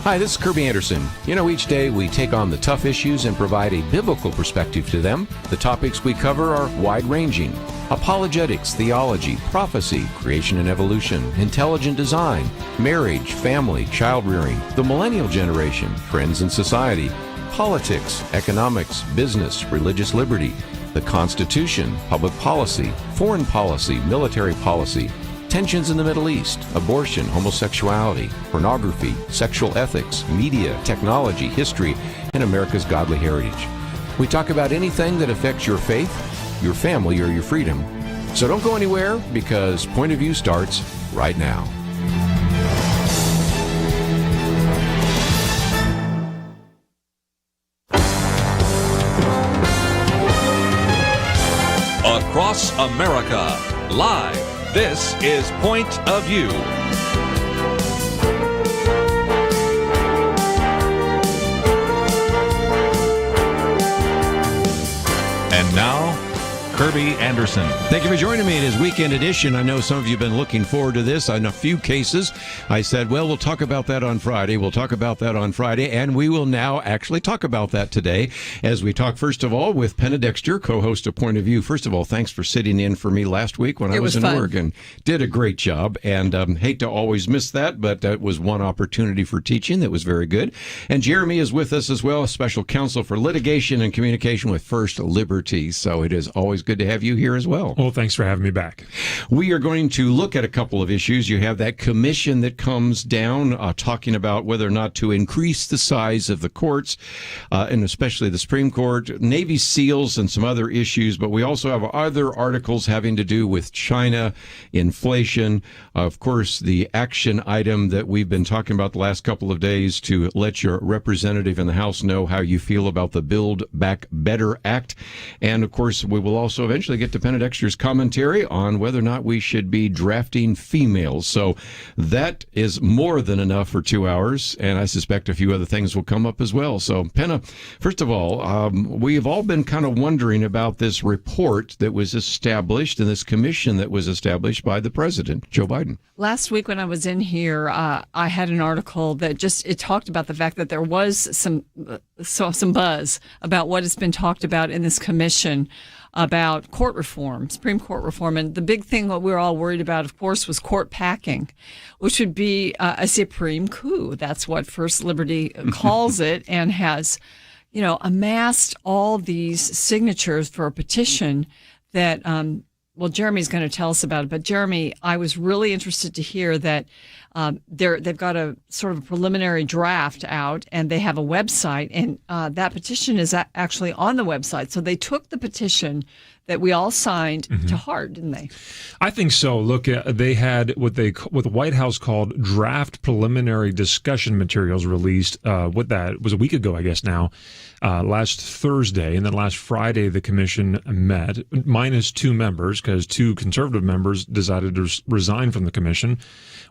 Hi, this is Kerby Anderson. You know, each day we take on the tough issues and provide a biblical perspective to them. The topics we cover are wide-ranging. Apologetics, theology, prophecy, creation and evolution, intelligent design, marriage, family, child-rearing, the millennial generation, trends in society, politics, economics, business, religious liberty, the Constitution, public policy, foreign policy, military policy, tensions in the Middle East, abortion, homosexuality, pornography, sexual ethics, media, technology, history, and America's godly heritage. We talk about anything that affects your faith, your family, or your freedom. So don't go anywhere, because Point of View starts right now. Across America, live. This is Point of View. And now, Kerby Anderson. Thank you for joining me in his weekend edition. I know some of you have been looking forward to this. On a few cases, I said, well, we'll talk about that on Friday. And we will now actually talk about that today as we talk, first of all, with Penna Dexter, co-host of Point of View. First of all, thanks for sitting in for me last week when I was in Oregon. Did a great job, and hate to always miss that, but that was one opportunity for teaching that was very good. And Jeremy is with us as well, Special Counsel for Litigation and Communication with First Liberty. So it is always good to have you here as well. Well, thanks for having me back. We are going to look at a couple of issues. You have that commission that comes down talking about whether or not to increase the size of the courts, and especially the Supreme Court, Navy SEALs, and some other issues. But we also have other articles having to do with China, inflation, of course, the action item that we've been talking about the last couple of days to let your representative in the House know how you feel about the Build Back Better Act. And, of course, we will also eventually get to Penna Dexter's commentary on whether or not we should be drafting females. So that is more than enough for 2 hours, and I suspect a few other things will come up as well. So, Penna, first of all, we have all been kind of wondering about this report that was established and this commission that was established by the president, Joe Biden. Last week when I was in here, I had an article that it talked about the fact that there was some buzz about what has been talked about in this commission about court reform, Supreme Court reform. And the big thing that we were all worried about, of course, was court packing, which would be a Supreme coup. That's what First Liberty calls it, and has, amassed all these signatures for a petition that, Jeremy's going to tell us about it. But Jeremy, I was really interested to hear that they've got a sort of a preliminary draft out, and they have a website, and that petition is actually on the website. So they took the petition that we all signed to heart, didn't they? I think so. Look, they had what the White House called draft preliminary discussion materials released. That was a week ago, I guess now, last Thursday, and then last Friday the commission met, minus 2 members, because 2 conservative members decided to resign from the commission.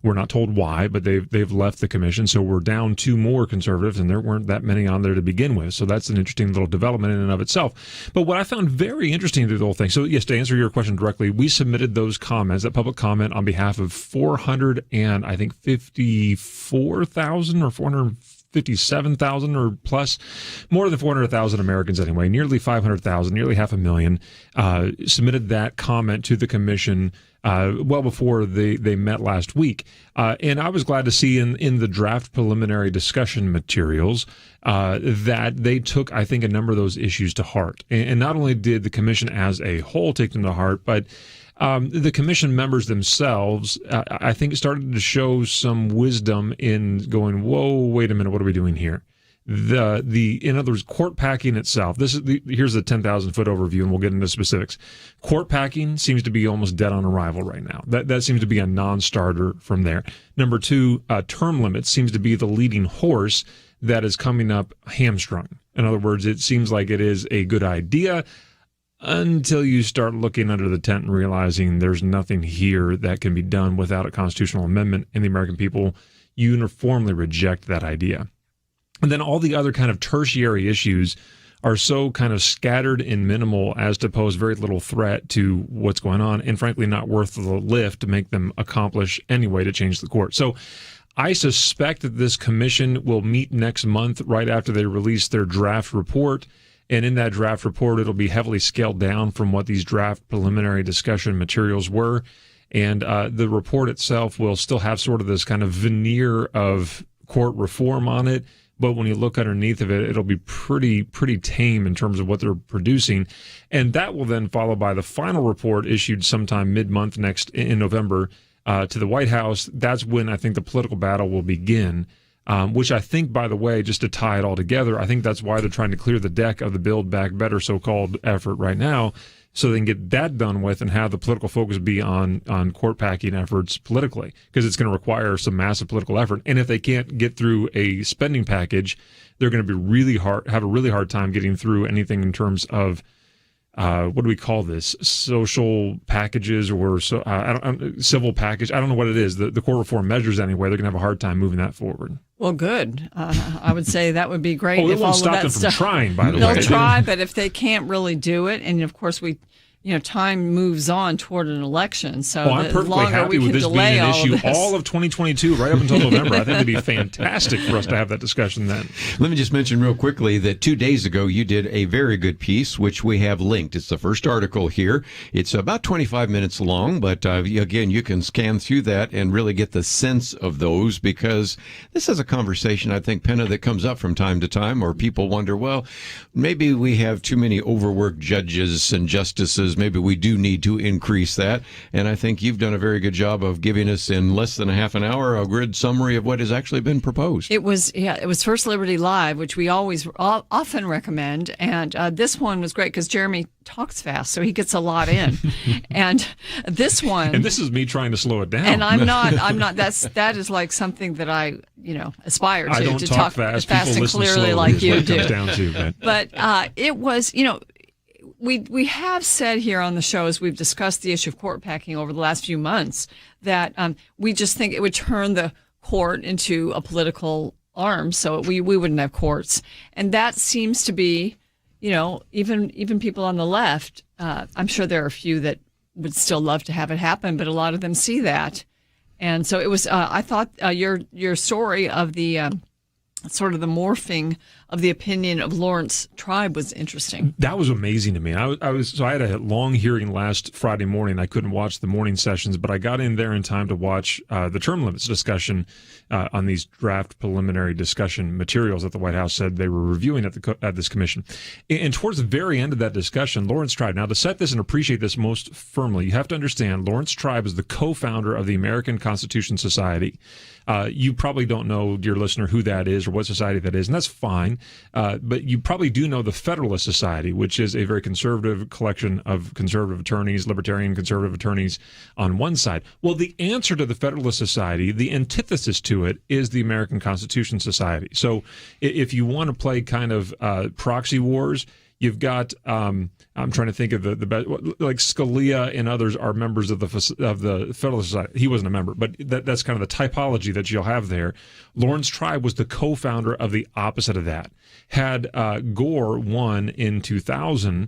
We're not told why, but they've left the commission, so we're down 2 more conservatives, and there weren't that many on there to begin with. So that's an interesting little development in and of itself. But what I found very interesting through the whole thing, so yes, to answer your question directly, we submitted those comments, that public comment, on behalf of 454,000 or 457,000 or plus, more than 400,000 Americans anyway, nearly 500,000, nearly 500,000, submitted that comment to the commission well before they met last week. And I was glad to see in the draft preliminary discussion materials that they took, I think, a number of those issues to heart. And not only did the commission as a whole take them to heart, but the commission members themselves, I think, started to show some wisdom in going, whoa, wait a minute, what are we doing here? In other words, court packing itself. Here's the 10,000-foot overview, and we'll get into specifics. Court packing seems to be almost dead on arrival right now. That seems to be a non-starter from there. Number 2, term limits seems to be the leading horse that is coming up hamstrung. In other words, it seems like it is a good idea until you start looking under the tent and realizing there's nothing here that can be done without a constitutional amendment, and the American people uniformly reject that idea. And then all the other kind of tertiary issues are so kind of scattered and minimal as to pose very little threat to what's going on, and frankly not worth the lift to make them accomplish anyway to change the court. So I suspect that this commission will meet next month right after they release their draft report. And in that draft report, it'll be heavily scaled down from what these draft preliminary discussion materials were. And the report itself will still have sort of this kind of veneer of court reform on it. But when you look underneath of it, it'll be pretty tame in terms of what they're producing. And that will then follow by the final report issued sometime mid-month next in November to the White House. That's when I think the political battle will begin. Which I think, by the way, just to tie it all together, I think that's why they're trying to clear the deck of the Build Back Better so-called effort right now, so they can get that done with and have the political focus be on court packing efforts politically, because it's going to require some massive political effort. And if they can't get through a spending package, they're going to be have a really hard time getting through anything in terms of what do we call this? Social packages or civil package. I don't know what it is. The court reform measures anyway. They're going to have a hard time moving that forward. Well, good. I would say that would be great. It won't stop them from trying, by the way. They'll try, but if they can't really do it, and of course time moves on toward an election. So I'm perfectly happy with this being an issue all of 2022, right up until November. I think it'd be fantastic for us to have that discussion then. Let me just mention real quickly that 2 days ago you did a very good piece, which we have linked. It's the first article here. It's about 25 minutes long, but again, you can scan through that and really get the sense of those, because this is a conversation, I think, Penna, that comes up from time to time, or people wonder, well, maybe we have too many overworked judges and justices. Maybe we do need to increase that. And I think you've done a very good job of giving us in less than a half an hour a grid summary of what has actually been proposed. It was First Liberty Live, which we often recommend. And this one was great because Jeremy talks fast, so he gets a lot in. And this one, and this is me trying to slow it down. And I'm not. That is like something that I aspire to. I don't talk fast and clearly like you do. But it was We have said here on the show, as we've discussed the issue of court packing over the last few months, that we just think it would turn the court into a political arm, so we wouldn't have courts. And that seems to be, even people on the left, I'm sure there are a few that would still love to have it happen, but a lot of them see that. And so it was, I thought your story of the sort of the morphing of the opinion of Lawrence Tribe was interesting. That was amazing to me. I had a long hearing last Friday morning. I couldn't watch the morning sessions, but I got in there in time to watch the term limits discussion on these draft preliminary discussion materials that the White House said they were reviewing at this commission. And towards the very end of that discussion, Lawrence Tribe, now to set this and appreciate this most firmly, you have to understand Lawrence Tribe is the co-founder of the American Constitution Society. You probably don't know, dear listener, who that is or what society that is, and that's fine. But you probably do know the Federalist Society, which is a very conservative collection of conservative attorneys, libertarian conservative attorneys on one side. Well, the answer to the Federalist Society, the antithesis to it, is the American Constitution Society. So if you want to play kind of proxy wars, you've got, I'm trying to think of the best, like Scalia and others are members of the Federalist Society. He wasn't a member, but that's kind of the typology that you'll have there. Lawrence Tribe was the co-founder of the opposite of that. Had Gore won in 2000,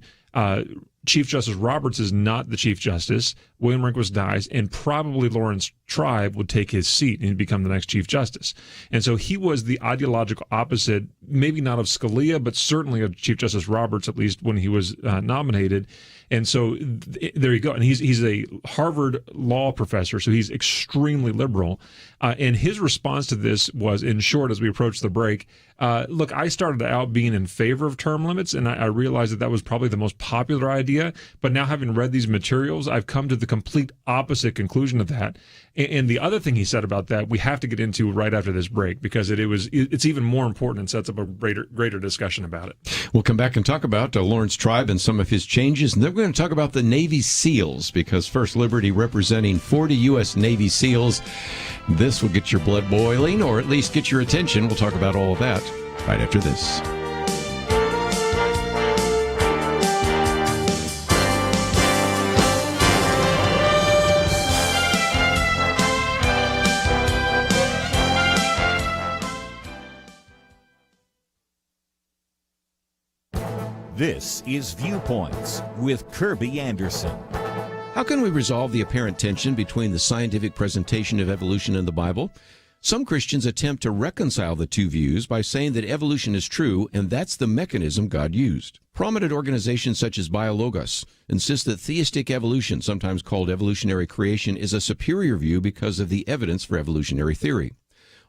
Chief Justice Roberts is not the Chief Justice. William Rehnquist dies, and probably Lawrence Tribe would take his seat and become the next Chief Justice. And so he was the ideological opposite, maybe not of Scalia, but certainly of Chief Justice Roberts, at least when he was nominated. And so there you go. And he's a Harvard law professor, so he's extremely liberal. And his response to this was, in short, as we approach the break, look, I started out being in favor of term limits, and I realized that was probably the most popular idea. But now, having read these materials, I've come to the complete opposite conclusion of that. And the other thing he said about that, we have to get into right after this break, because it's even more important and sets up a greater discussion about it. We'll come back and talk about Lawrence Tribe and some of his changes, and then we're going to talk about the Navy SEALs, because First Liberty representing 40 U.S. Navy SEALs. This will get your blood boiling, or at least get your attention. We'll talk about all of that right after this. This is Viewpoints with Kerby Anderson. How can we resolve the apparent tension between the scientific presentation of evolution in the Bible, Some Christians attempt to reconcile the two views by saying that evolution is true and that's the mechanism God used. Prominent organizations such as Biologos insist that theistic evolution, sometimes called evolutionary creation, is a superior view because of the evidence for evolutionary theory.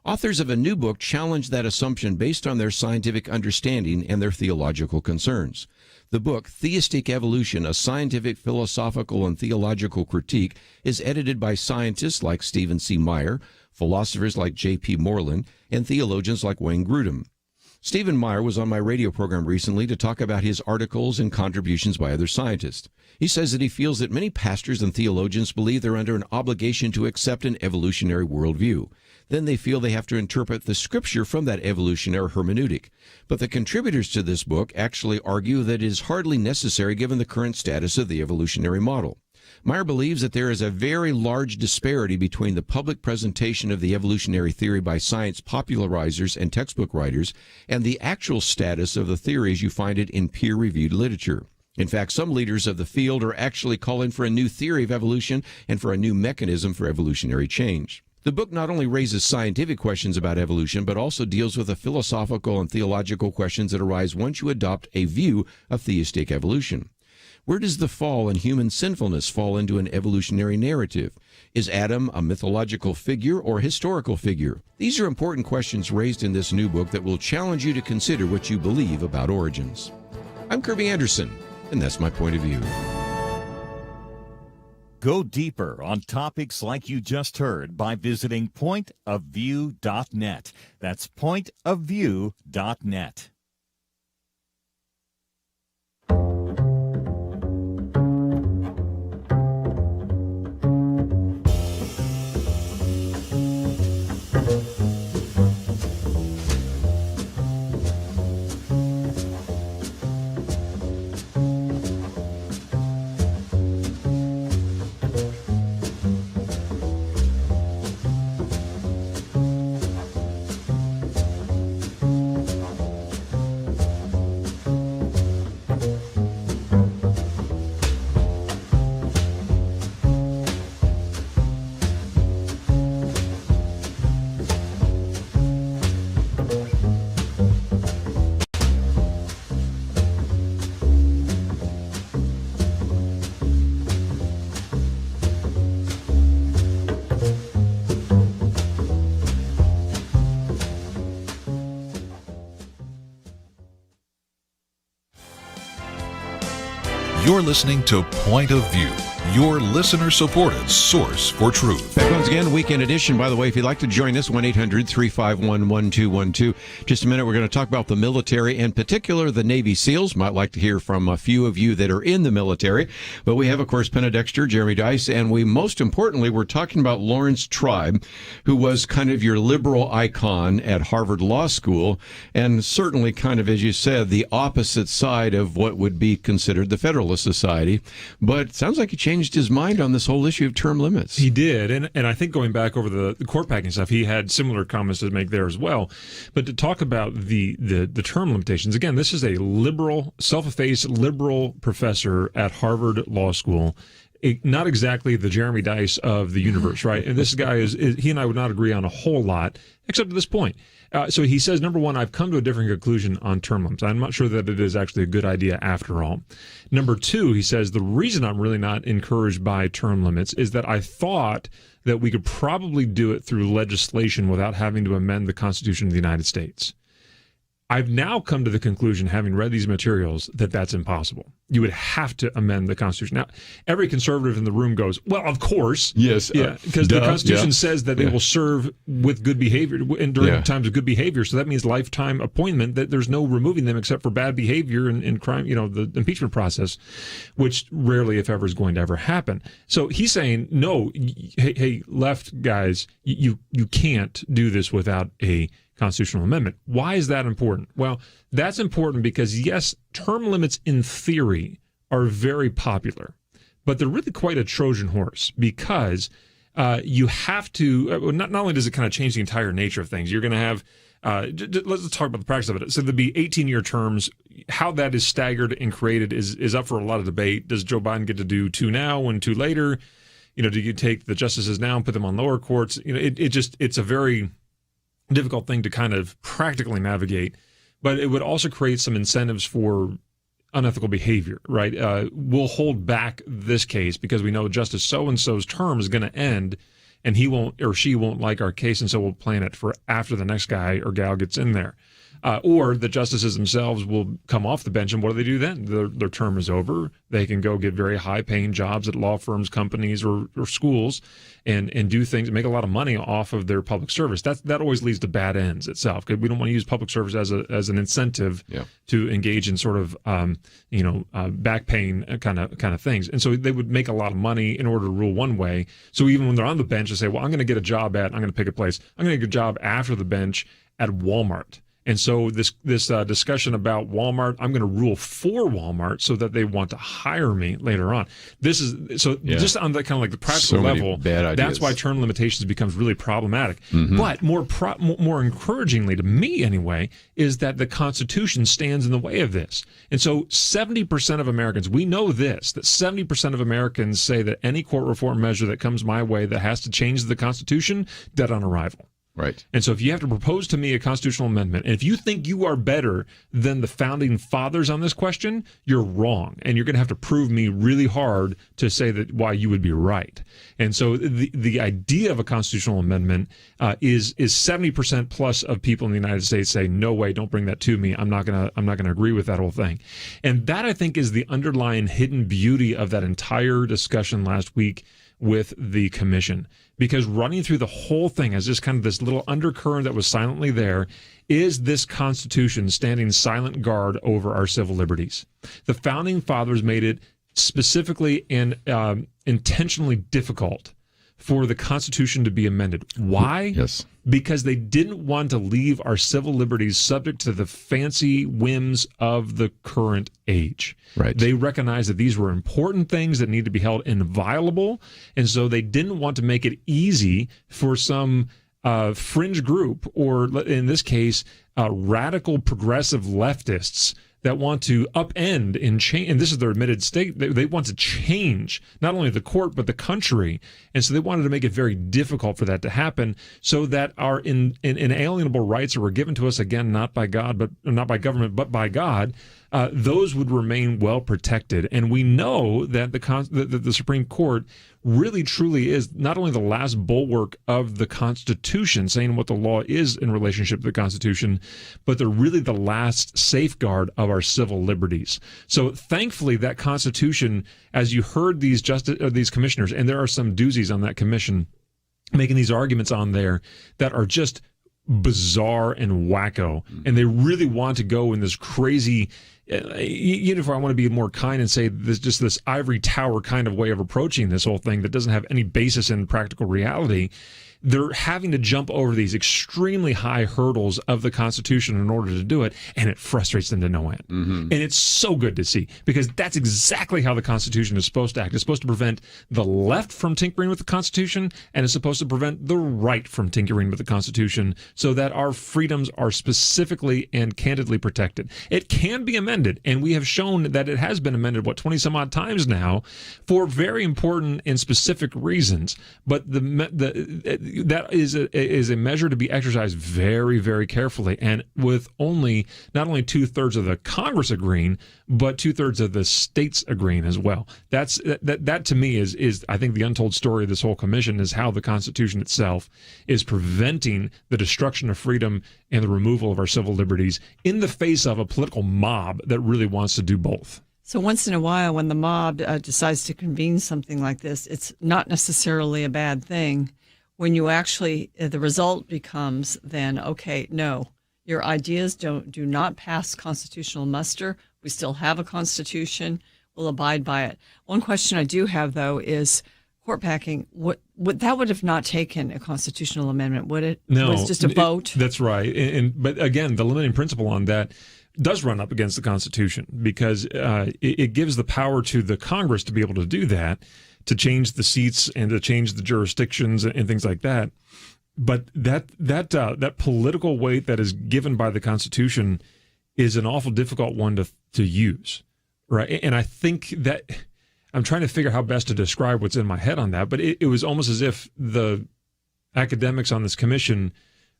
Authors of a new book challenge that assumption based on their scientific understanding and their theological concerns. The book, Theistic Evolution, A Scientific, Philosophical, and Theological Critique, is edited by scientists like Stephen C. Meyer, philosophers like J.P. Moreland, and theologians like Wayne Grudem. Stephen Meyer was on my radio program recently to talk about his articles and contributions by other scientists. He says that he feels that many pastors and theologians believe they're under an obligation to accept an evolutionary worldview. Then they feel they have to interpret the scripture from that evolutionary hermeneutic. But the contributors to this book actually argue that it is hardly necessary given the current status of the evolutionary model. Meyer believes that there is a very large disparity between the public presentation of the evolutionary theory by science popularizers and textbook writers and the actual status of the theory as you find it in peer-reviewed literature. In fact, some leaders of the field are actually calling for a new theory of evolution and for a new mechanism for evolutionary change. The book not only raises scientific questions about evolution, but also deals with the philosophical and theological questions that arise once you adopt a view of theistic evolution. Where does the fall and human sinfulness fall into an evolutionary narrative? Is Adam a mythological figure or historical figure? These are important questions raised in this new book that will challenge you to consider what you believe about origins. I'm Kerby Anderson, and that's my point of view. Go deeper on topics like you just heard by visiting pointofview.net. That's pointofview.net. You're listening to Point of View, your listener-supported source for truth. Back once again, weekend edition. By the way, if you'd like to join us, 1-800-351-1212. Just a minute, we're going to talk about the military, in particular the Navy SEALs. Might like to hear from a few of you that are in the military. But we have, of course, Penna, Dexter, Jeremy Dice, and most importantly, we're talking about Lawrence Tribe, who was kind of your liberal icon at Harvard Law School, and certainly kind of, as you said, the opposite side of what would be considered the Federalist Society. But it sounds like he changed his mind on this whole issue of term limits. He did, and I think going back over the court packing stuff, he had similar comments to make there as well. But to talk about the term limitations, again, this is a liberal, self-effaced liberal professor at Harvard Law School. Not exactly the Jeremy Dice of the universe, right? And this guy he and I would not agree on a whole lot, except to this point. So he says, number one, I've come to a different conclusion on term limits. I'm not sure that it is actually a good idea after all. Number two, he says, the reason I'm really not encouraged by term limits is that I thought that we could probably do it through legislation without having to amend the Constitution of the United States. I've now come to the conclusion, having read these materials, that that's impossible. You would have to amend the Constitution. Now, every conservative in the room goes, well, of course. Yes. Yeah, because the Constitution says that they will serve with good behavior and during times of good behavior. So that means lifetime appointment, that there's no removing them except for bad behavior and crime, the impeachment process, which rarely, if ever, is going to ever happen. So he's saying, no, hey, left guys, you can't do this without a constitutional amendment. Why is that important? Well, that's important because, yes, term limits in theory are very popular, but they're really quite a Trojan horse because you have to, not only does it kind of change the entire nature of things, you're going to have, let's talk about the practice of it. So there'll be 18-year terms. How that is staggered and created is up for a lot of debate. Does Joe Biden get to do 2 now and 2 later? Do you take the justices now and put them on lower courts? It's a very difficult thing to kind of practically navigate. But it would also create some incentives for unethical behavior, right? We'll hold back this case because we know Justice so-and-so's term is going to end and he won't or she won't like our case, and so we'll plan it for after the next guy or gal gets in there. Or the justices themselves will come off the bench, and what do they do then? Their term is over. They can go get very high-paying jobs at law firms, companies, or schools, and do things, make a lot of money off of their public service. That always leads to bad ends itself, because we don't want to use public service as an incentive to engage in sort of back paying kind of things. And so they would make a lot of money in order to rule one way. So even when they're on the bench, they say, well, I'm going to get a job I'm going to pick a place. I'm going to get a job after the bench at Walmart. And so this discussion about Walmart, I'm going to rule for Walmart so that they want to hire me later on. Just on the kind of like the practical level, that's why term limitations becomes really problematic. But more encouragingly to me anyway, is that the Constitution stands in the way of this. And so 70% of Americans, we know this, that 70% of Americans say that any court reform measure that comes my way that has to change the Constitution, dead on arrival. Right. And so if you have to propose to me a constitutional amendment, and if you think you are better than the founding fathers on this question, you're wrong. And you're going to have to prove me really hard to say that why you would be right. And so the idea of a constitutional amendment is 70% plus of people in the United States say, no way, don't bring that to me. I'm not gonna agree with that whole thing. And that, I think, is the underlying hidden beauty of that entire discussion last week with the commission, because running through the whole thing as just kind of this little undercurrent that was silently there is this Constitution standing silent guard over our civil liberties. The founding fathers made it specifically and intentionally difficult for the Constitution to be amended. Why? Yes. Because they didn't want to leave our civil liberties subject to the fancy whims of the current age. Right. They recognized that these were important things that need to be held inviolable, and so they didn't want to make it easy for some fringe group, or in this case, radical progressive leftists that want to upend and change, and this is their admitted state, they want to change not only the court but the country, and so they wanted to make it very difficult for that to happen, so that our inalienable rights that were given to us, again, not by government but by God, those would remain well protected. And we know that the Supreme Court really truly is not only the last bulwark of the Constitution, saying what the law is in relationship to the Constitution, but they're really the last safeguard of our civil liberties. So thankfully, that Constitution, as you heard these commissioners, and there are some doozies on that commission making these arguments on there that are just bizarre and wacko, and they really want to go in this crazy, even if I want to be more kind and say this ivory tower kind of way of approaching this whole thing that doesn't have any basis in practical reality, they're having to jump over these extremely high hurdles of the Constitution in order to do it, and it frustrates them to no end. And it's so good to see, because that's exactly how the Constitution is supposed to act. It's supposed to prevent the left from tinkering with the Constitution, and it's supposed to prevent the right from tinkering with the Constitution, so that our freedoms are specifically and candidly protected. It can be amended, and we have shown that it has been amended, 20 some odd times now, for very important and specific reasons. But that is a measure to be exercised very, very carefully, and with not only 2/3 of the Congress agreeing, but 2/3 of the states agreeing as well. That to me is I think the untold story of this whole commission is how the Constitution itself is preventing the destruction of freedom and the removal of our civil liberties in the face of a political mob that really wants to do both. So once in a while, when the mob decides to convene something like this, it's not necessarily a bad thing. When you actually, the result becomes then, okay, no, your ideas do not pass constitutional muster. We still have a constitution. We'll abide by it. One question I do have, though, is court packing. That would have not taken a constitutional amendment, would it? No. It was just a vote. That's right. But again, the limiting principle on that does run up against the Constitution, because it gives the power to the Congress to be able to do that, to change the seats and to change the jurisdictions and things like that. But that political weight that is given by the Constitution is an awful difficult one to use, right? And I think that I'm trying to figure how best to describe what's in my head on that, but it was almost as if the academics on this commission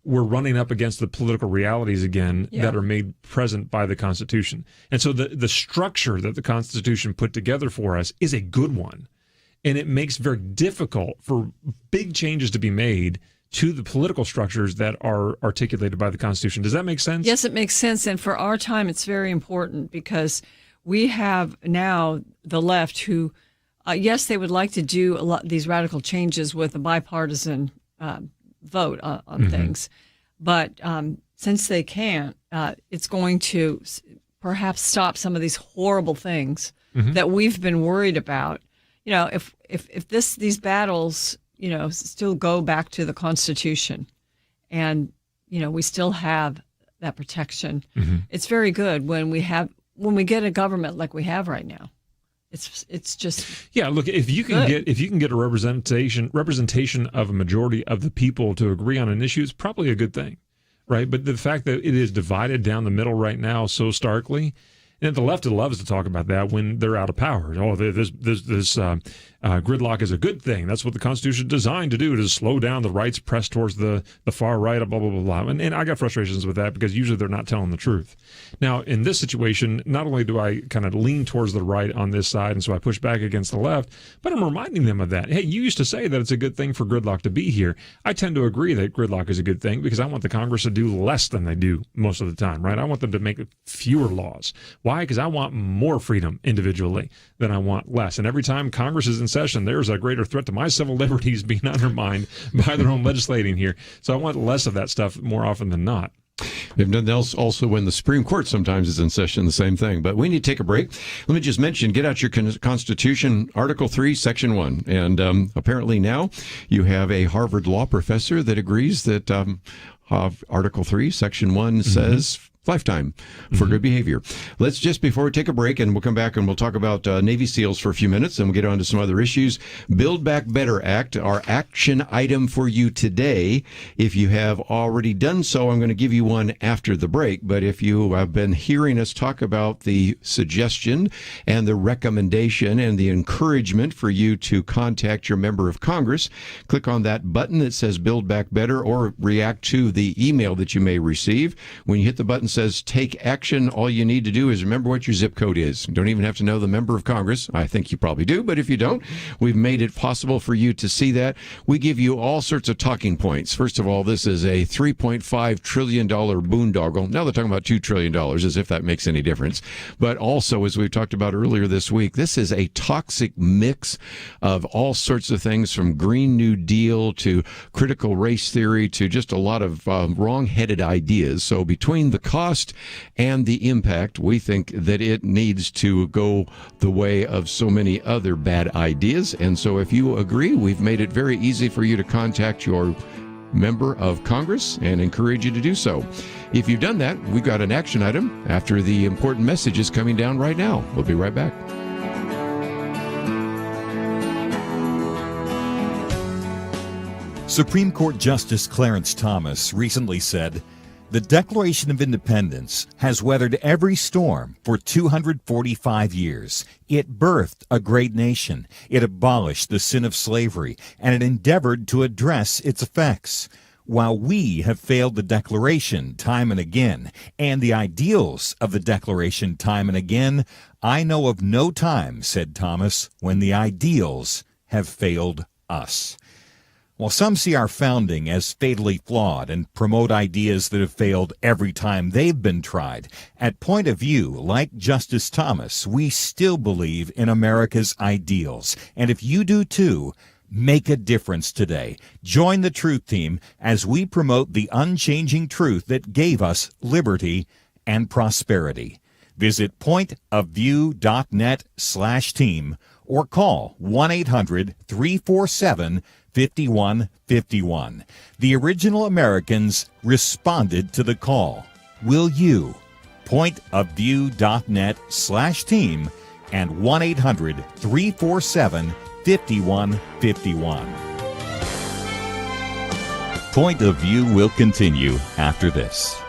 we're running up against the political realities again that are made present by the Constitution. And so the structure that the Constitution put together for us is a good one. And it makes it very difficult for big changes to be made to the political structures that are articulated by the Constitution. Does that make sense? Yes, it makes sense. And for our time, it's very important because we have now the left who, yes, they would like to do a lot these radical changes with a bipartisan vote on things. But since they can't, it's going to perhaps stop some of these horrible things that we've been worried about. You know, if these battles, you know, still go back to the Constitution and, you know, we still have that protection, it's very good when we get a government like we have right now. It's just look, if you can get a representation of a majority of the people to agree on an issue, it's probably a good thing, right? But the fact that it is divided down the middle right now so starkly, and the left loves to talk about that when they're out of power. Oh, this gridlock is a good thing. That's what the Constitution is designed to do, to slow down the right's press towards the far right, blah, blah, blah, blah. And I got frustrations with that because usually they're not telling the truth. Now, in this situation, not only do I kind of lean towards the right on this side, and so I push back against the left, but I'm reminding them of that. Hey, you used to say that it's a good thing for gridlock to be here. I tend to agree that gridlock is a good thing because I want the Congress to do less than they do most of the time, right? I want them to make fewer laws. Why? Because I want more freedom individually than I want less. And every time Congress is in session, there's a greater threat to my civil liberties being undermined by their own legislating here. So I want less of that stuff more often than not. They've done else also when the Supreme Court sometimes is in session, the same thing. But we need to take a break. Let me just mention, get out your Constitution, Article 3, Section 1. And apparently now you have a Harvard law professor that agrees that Article 3, Section 1 says lifetime for good behavior. Let's just, before we take a break, and we'll come back and we'll talk about Navy SEALs for a few minutes, and we'll get on to some other issues. Build Back Better Act, our action item for you today. If you have already done so, I'm going to give you one after the break. But if you have been hearing us talk about the suggestion and the recommendation and the encouragement for you to contact your member of Congress, click on that button that says Build Back Better, or react to the email that you may receive. When you hit the button says take action, all you need to do is remember what your zip code is. You don't even have to know the member of Congress. I think you probably do, but if you don't, we've made it possible for you to see that. We give you all sorts of talking points. First of all, this is a $3.5 trillion boondoggle. Now they're talking about $2 trillion, as if that makes any difference. But also, as we've talked about earlier this week, this is a toxic mix of all sorts of things, from Green New Deal to critical race theory to just a lot of wrong-headed ideas. So between the cost and the impact, we think that it needs to go the way of so many other bad ideas. And so if you agree, we've made it very easy for you to contact your member of Congress and encourage you to do so. If you've done that, we've got an action item after the important messages coming down right now. We'll be right back. Supreme Court Justice Clarence Thomas recently said, "The Declaration of Independence has weathered every storm for 245 years. It birthed a great nation. It abolished the sin of slavery, and it endeavored to address its effects. While we have failed the Declaration time and again, and the ideals of the Declaration time and again, I know of no time," said Thomas, "when the ideals have failed us." While some see our founding as fatally flawed and promote ideas that have failed every time they've been tried, at Point of View, like Justice Thomas, we still believe in America's ideals. And if you do too, make a difference today. Join the Truth Team as we promote the unchanging truth that gave us liberty and prosperity. Visit pointofview.net/team or call 1-800-347-5151. The original Americans responded to the call. Will you? Pointofview.net/team and 1-800-347-5151. Point of View will continue after this.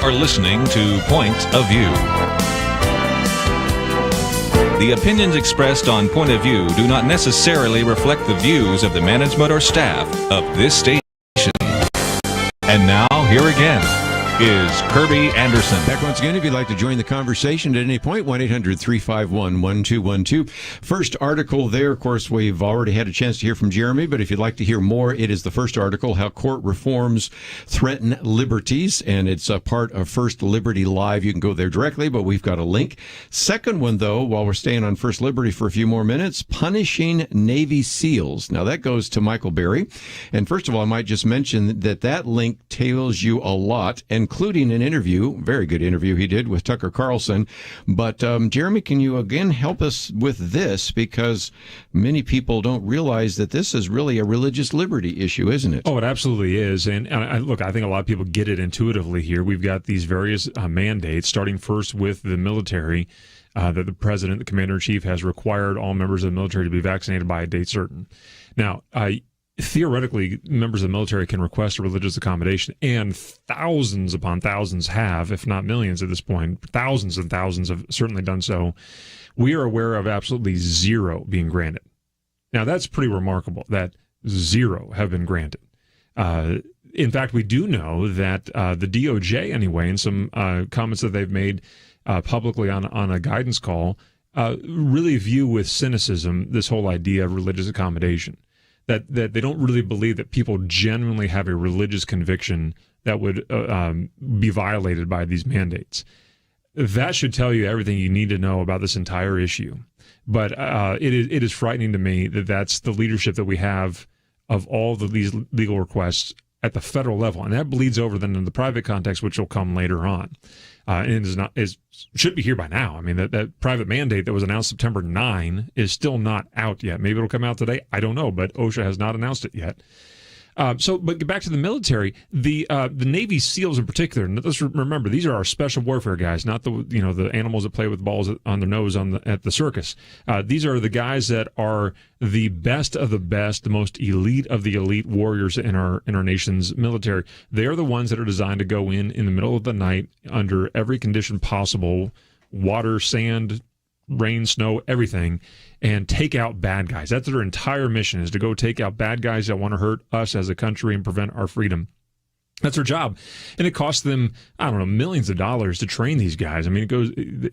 are listening to Point of View. The opinions expressed on Point of View do not necessarily reflect the views of the management or staff of this station. And now, here again is Kerby Anderson. Back once again, if you'd like to join the conversation at any point, 1-800-351-1212. First article there, of course, we've already had a chance to hear from Jeremy, but if you'd like to hear more, it is the first article, How Court Reforms Threaten Liberties, and it's a part of First Liberty Live. You can go there directly, but we've got a link. Second one, though, while we're staying on First Liberty for a few more minutes, Punishing Navy SEALs. Now, that goes to Michael Berry. And first of all, I might just mention that link tells you a lot, including an interview, very good interview he did with Tucker Carlson. But Jeremy, can you again help us with this? Because many people don't realize that this is really a religious liberty issue, isn't it? Oh, it absolutely is. And look, I think a lot of people get it intuitively here. We've got these various mandates, starting first with the military, that the president, the commander-in-chief, has required all members of the military to be vaccinated by a date certain. Now, theoretically, members of the military can request a religious accommodation, and thousands upon thousands have, if not millions at this point. Thousands and thousands have certainly done so. We are aware of absolutely zero being granted. Now, that's pretty remarkable that zero have been granted. In fact, we do know that the DOJ, anyway, in some comments that they've made publicly on a guidance call, really view with cynicism this whole idea of religious accommodation. That they don't really believe that people genuinely have a religious conviction that would be violated by these mandates. That should tell you everything you need to know about this entire issue. But it is frightening to me that that's the leadership that we have of all these legal requests at the federal level, and that bleeds over then in the private context, which will come later on. And should be here by now. I mean, that private mandate that was announced September 9 is still not out yet. Maybe it'll come out today. I don't know, but OSHA has not announced it yet. But back to the military, the Navy SEALs in particular. Let's remember, these are our special warfare guys, not the animals that play with balls on their nose at the circus. These are the guys that are the best of the best, the most elite of the elite warriors in our nation's military. They are the ones that are designed to go in the middle of the night under every condition possible, water, sand, rain, snow, everything, and take out bad guys. That's their entire mission, is to go take out bad guys that want to hurt us as a country and prevent our freedom. That's their job. And it costs them, millions of dollars to train these guys. I mean,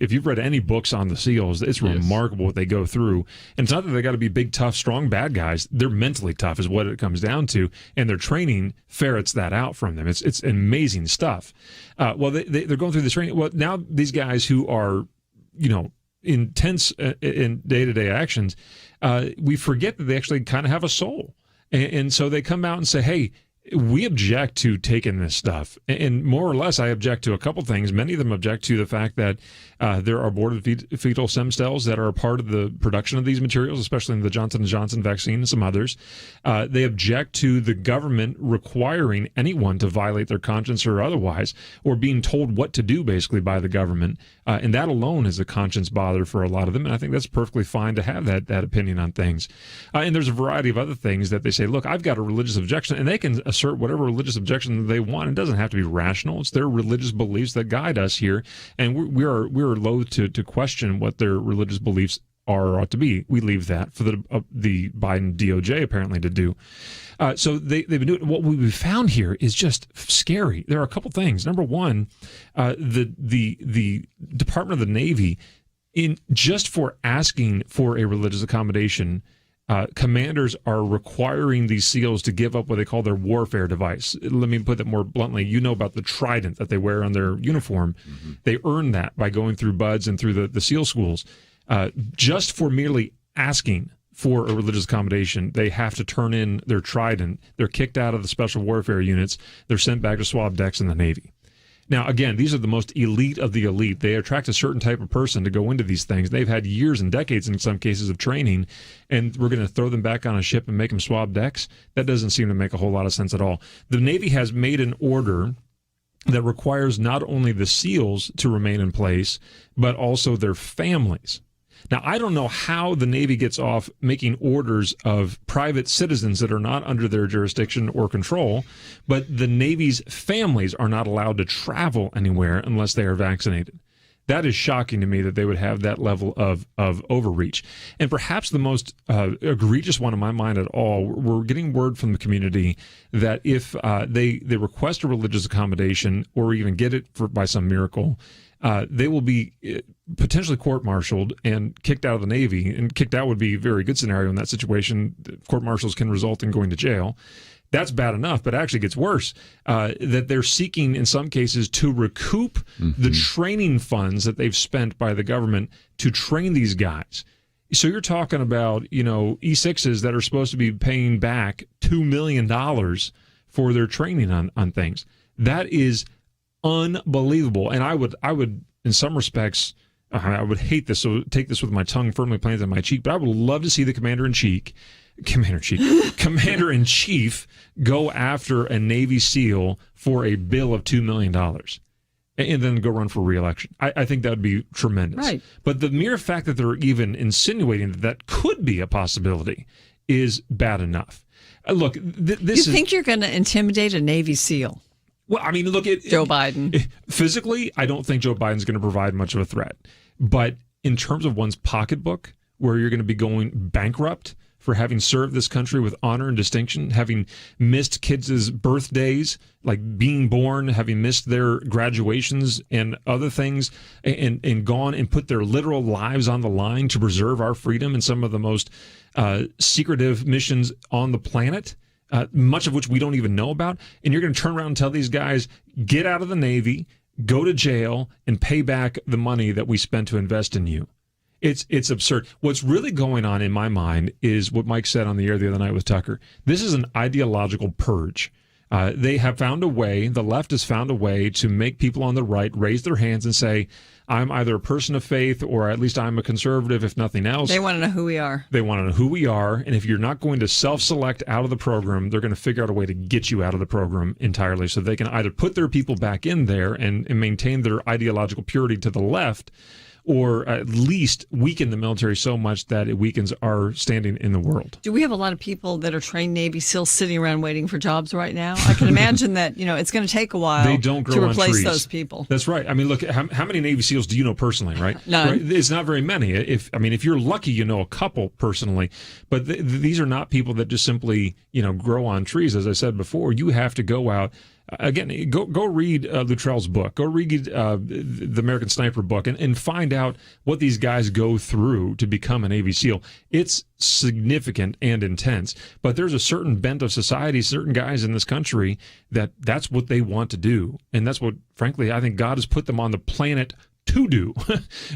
if you've read any books on the SEALs, it's remarkable what they go through. And it's not that they got to be big, tough, strong, bad guys. They're mentally tough is what it comes down to. And their training ferrets that out from them. It's amazing stuff. They're going through this training. Well, now these guys who are, intense in day-to-day actions, we forget that they actually kind of have a soul. And so they come out and say, hey, we object to taking this stuff. And more or less, I object to a couple things. Many of them object to the fact that there are aborted fetal stem cells that are a part of the production of these materials, especially in the Johnson & Johnson vaccine and some others. They object to the government requiring anyone to violate their conscience or otherwise, or being told what to do, basically, by the government. And that alone is a conscience bother for a lot of them. And I think that's perfectly fine to have that opinion on things. And there's a variety of other things that they say, look, I've got a religious objection, and they can assert whatever religious objection they want. It doesn't have to be rational. It's their religious beliefs that guide us here, and we're loath to question what their religious beliefs are or ought to be. We leave that for the Biden DOJ apparently to do. So they've been doing. What we found here is just scary. There are a couple things. Number one, the Department of the Navy, just for asking for a religious accommodation, commanders are requiring these SEALs to give up what they call their warfare device. Let me put that more bluntly. You know about the trident that they wear on their uniform. Mm-hmm. They earn that by going through BUDS and through the SEAL schools. Just for merely asking for a religious accommodation, they have to turn in their trident. They're kicked out of the special warfare units. They're sent back to swab decks in the Navy. Now, again, these are the most elite of the elite. They attract a certain type of person to go into these things. They've had years and decades, in some cases, of training, and we're going to throw them back on a ship and make them swab decks? That doesn't seem to make a whole lot of sense at all. The Navy has made an order that requires not only the SEALs to remain in place, but also their families. Now, I don't know how the Navy gets off making orders of private citizens that are not under their jurisdiction or control, but the Navy's families are not allowed to travel anywhere unless they are vaccinated. That is shocking to me that they would have that level of overreach. And perhaps the most egregious one in my mind at all, we're getting word from the community that if they request a religious accommodation or even get it by some miracle, they will be potentially court-martialed and kicked out of the Navy. And kicked out would be a very good scenario in that situation. Court-martials can result in going to jail. That's bad enough, but it actually gets worse, that they're seeking, in some cases, to recoup the training funds that they've spent by the government to train these guys. So you're talking about, E6s that are supposed to be paying back $2 million for their training on things. That is unbelievable. And I would, in some respects, I would hate this, so take this with my tongue firmly planted in my cheek, but I would love to see the Commander-in-Chief go after a Navy SEAL for a bill of $2 million and then go run for re-election. I think that would be tremendous. Right. But the mere fact that they're even insinuating that could be a possibility is bad enough. Look, this You think you're going to intimidate a Navy SEAL? Well, I mean, look at Joe Biden. Physically, I don't think Joe Biden's going to provide much of a threat. But in terms of one's pocketbook, where you're going to be going bankrupt for having served this country with honor and distinction, having missed kids' birthdays, like being born, having missed their graduations and other things, and gone and put their literal lives on the line to preserve our freedom in some of the most secretive missions on the planet, much of which we don't even know about. And you're going to turn around and tell these guys, get out of the Navy, go to jail, and pay back the money that we spent to invest in you. It's absurd. What's really going on in my mind is what Mike said on the air the other night with Tucker. This is an ideological purge. They have found a way, the left has found a way to make people on the right raise their hands and say, I'm either a person of faith or at least I'm a conservative, if nothing else. They want to know who we are. They want to know who we are. And if you're not going to self-select out of the program, they're going to figure out a way to get you out of the program entirely so they can either put their people back in there and maintain their ideological purity to the left, or at least weaken the military so much that it weakens our standing in the world. Do we have a lot of people that are trained Navy SEALs sitting around waiting for jobs right now? I can imagine that, it's going to take a while They don't grow to on replace trees. those people. That's right. I mean, look, how many Navy SEAls do you know personally, right? None. Right? It's not very many. If you're lucky, you know a couple personally. But these are not people that just simply, grow on trees. As I said before, you have to go out. Again, go read Luttrell's book. Go read the American Sniper book and find out what these guys go through to become a Navy SEAL. It's significant and intense. But there's a certain bent of society, certain guys in this country that's what they want to do. And that's what, frankly, I think God has put them on the planet to do.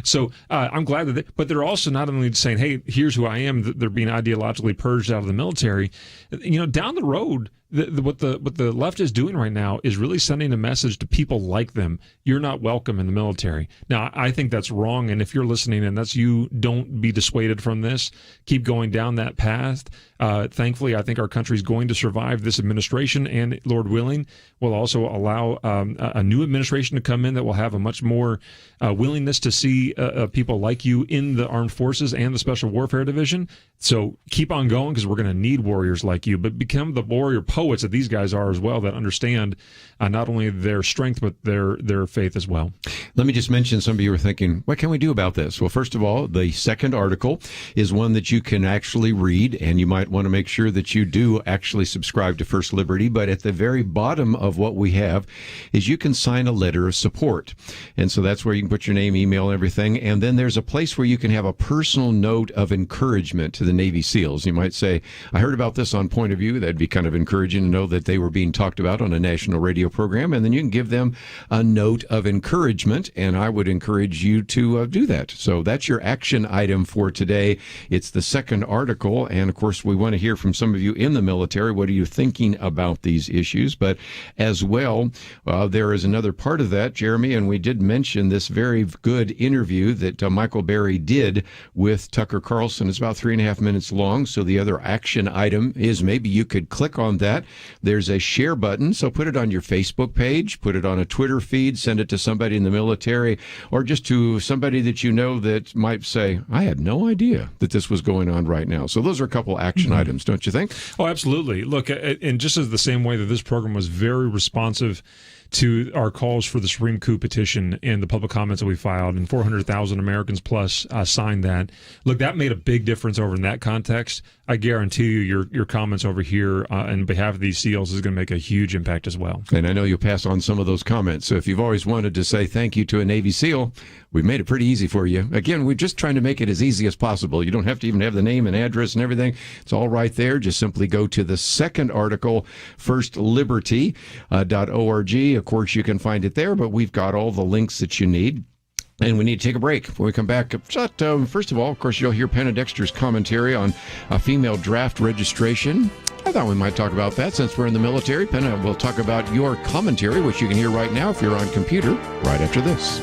So I'm glad that but they're also not only saying, hey, here's who I am, they're being ideologically purged out of the military. Down the road, what the left is doing right now is really sending a message to people like them. You're not welcome in the military. Now, I think that's wrong, and if you're listening and that's you, don't be dissuaded from this. Keep going down that path. Thankfully, I think our country is going to survive this administration, and Lord willing, will also allow a new administration to come in that will have a much more willingness to see people like you in the armed forces and the Special Warfare Division. So keep on going, because we're going to need warriors like you, but become the warrior poets that these guys are as well, that understand not only their strength, but their faith as well. Let me just mention, some of you are thinking, what can we do about this? Well, first of all, the second article is one that you can actually read, and you might want to make sure that you do actually subscribe to First Liberty. But at the very bottom of what we have is you can sign a letter of support. And so that's where you can put your name, email, and everything. And then there's a place where you can have a personal note of encouragement to the Navy SEALs. You might say, I heard about this on Point of View. That'd be kind of encouraging to know that they were being talked about on a national radio program. And then you can give them a note of encouragement. And I would encourage you to do that. So that's your action item for today. It's the second article. And of course, we want to hear from some of you in the military. What are you thinking about these issues? But as well, there is another part of that, Jeremy, and we did mention this very good interview that Michael Berry did with Tucker Carlson. It's about 3.5 minutes long. So the other action item is maybe you could click on that that, there's a share button. So put it on your Facebook page, put it on a Twitter feed, send it to somebody in the military, or just to somebody that you know that might say, I had no idea that this was going on right now. So those are a couple action items, don't you think? Oh, absolutely. Look, and just as the same way that this program was very responsive to our calls for the Supreme Coup petition and the public comments that we filed, and 400,000 Americans plus signed that. Look, that made a big difference over in that context. I guarantee you your comments over here on behalf of these SEALs is going to make a huge impact as well. And I know you'll pass on some of those comments. So if you've always wanted to say thank you to a Navy SEAL, we've made it pretty easy for you. Again, we're just trying to make it as easy as possible. You don't have to even have the name and address and everything. It's all right there. Just simply go to the second article, firstliberty.org. Of course, you can find it there, but we've got all the links that you need. And we need to take a break. When we come back, first of all, of course, you'll hear Penna Dexter's commentary on female draft registration. I thought we might talk about that since we're in the military. Penna will talk about your commentary, which you can hear right now if you're on computer, right after this.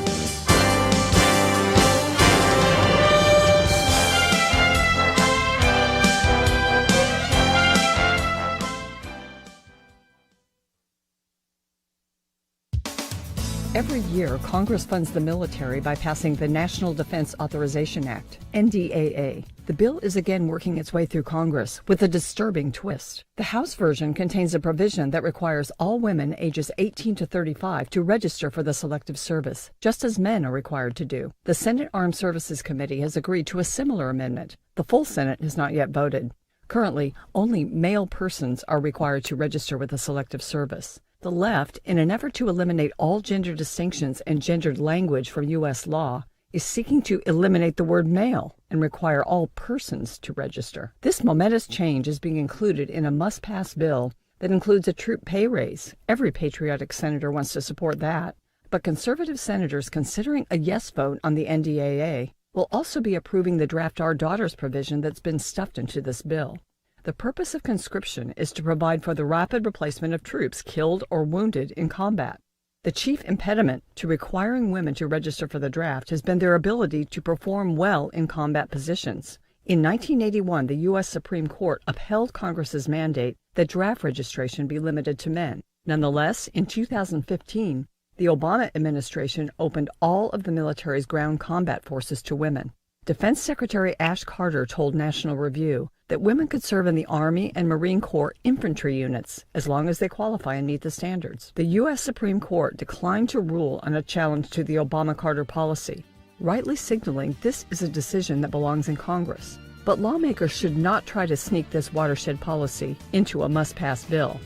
Every year, Congress funds the military by passing the National Defense Authorization Act, NDAA. The bill is again working its way through Congress with a disturbing twist. The House version contains a provision that requires all women ages 18 to 35 to register for the Selective Service, just as men are required to do. The Senate Armed Services Committee has agreed to a similar amendment. The full Senate has not yet voted. Currently, only male persons are required to register with the Selective Service. The left, in an effort to eliminate all gender distinctions and gendered language from U.S. law, is seeking to eliminate the word male and require all persons to register. This momentous change is being included in a must-pass bill that includes a troop pay raise. Every patriotic senator wants to support that. But conservative senators considering a yes vote on the NDAA will also be approving the Draft Our Daughters provision that's been stuffed into this bill. The purpose of conscription is to provide for the rapid replacement of troops killed or wounded in combat. The chief impediment to requiring women to register for the draft has been their ability to perform well in combat positions. In 1981, the U.S. Supreme Court upheld Congress's mandate that draft registration be limited to men. Nonetheless, in 2015, the Obama administration opened all of the military's ground combat forces to women. Defense Secretary Ash Carter told National Review that women could serve in the Army and Marine Corps infantry units as long as they qualify and meet the standards. The U.S. Supreme Court declined to rule on a challenge to the Obama-Carter policy, rightly signaling this is a decision that belongs in Congress. But lawmakers should not try to sneak this watershed policy into a must-pass bill.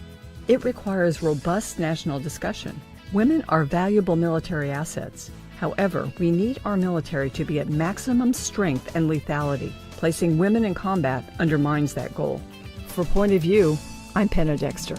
It requires robust national discussion. Women are valuable military assets. However, we need our military to be at maximum strength and lethality. Placing women in combat undermines that goal. For Point of View, I'm Penna Dexter.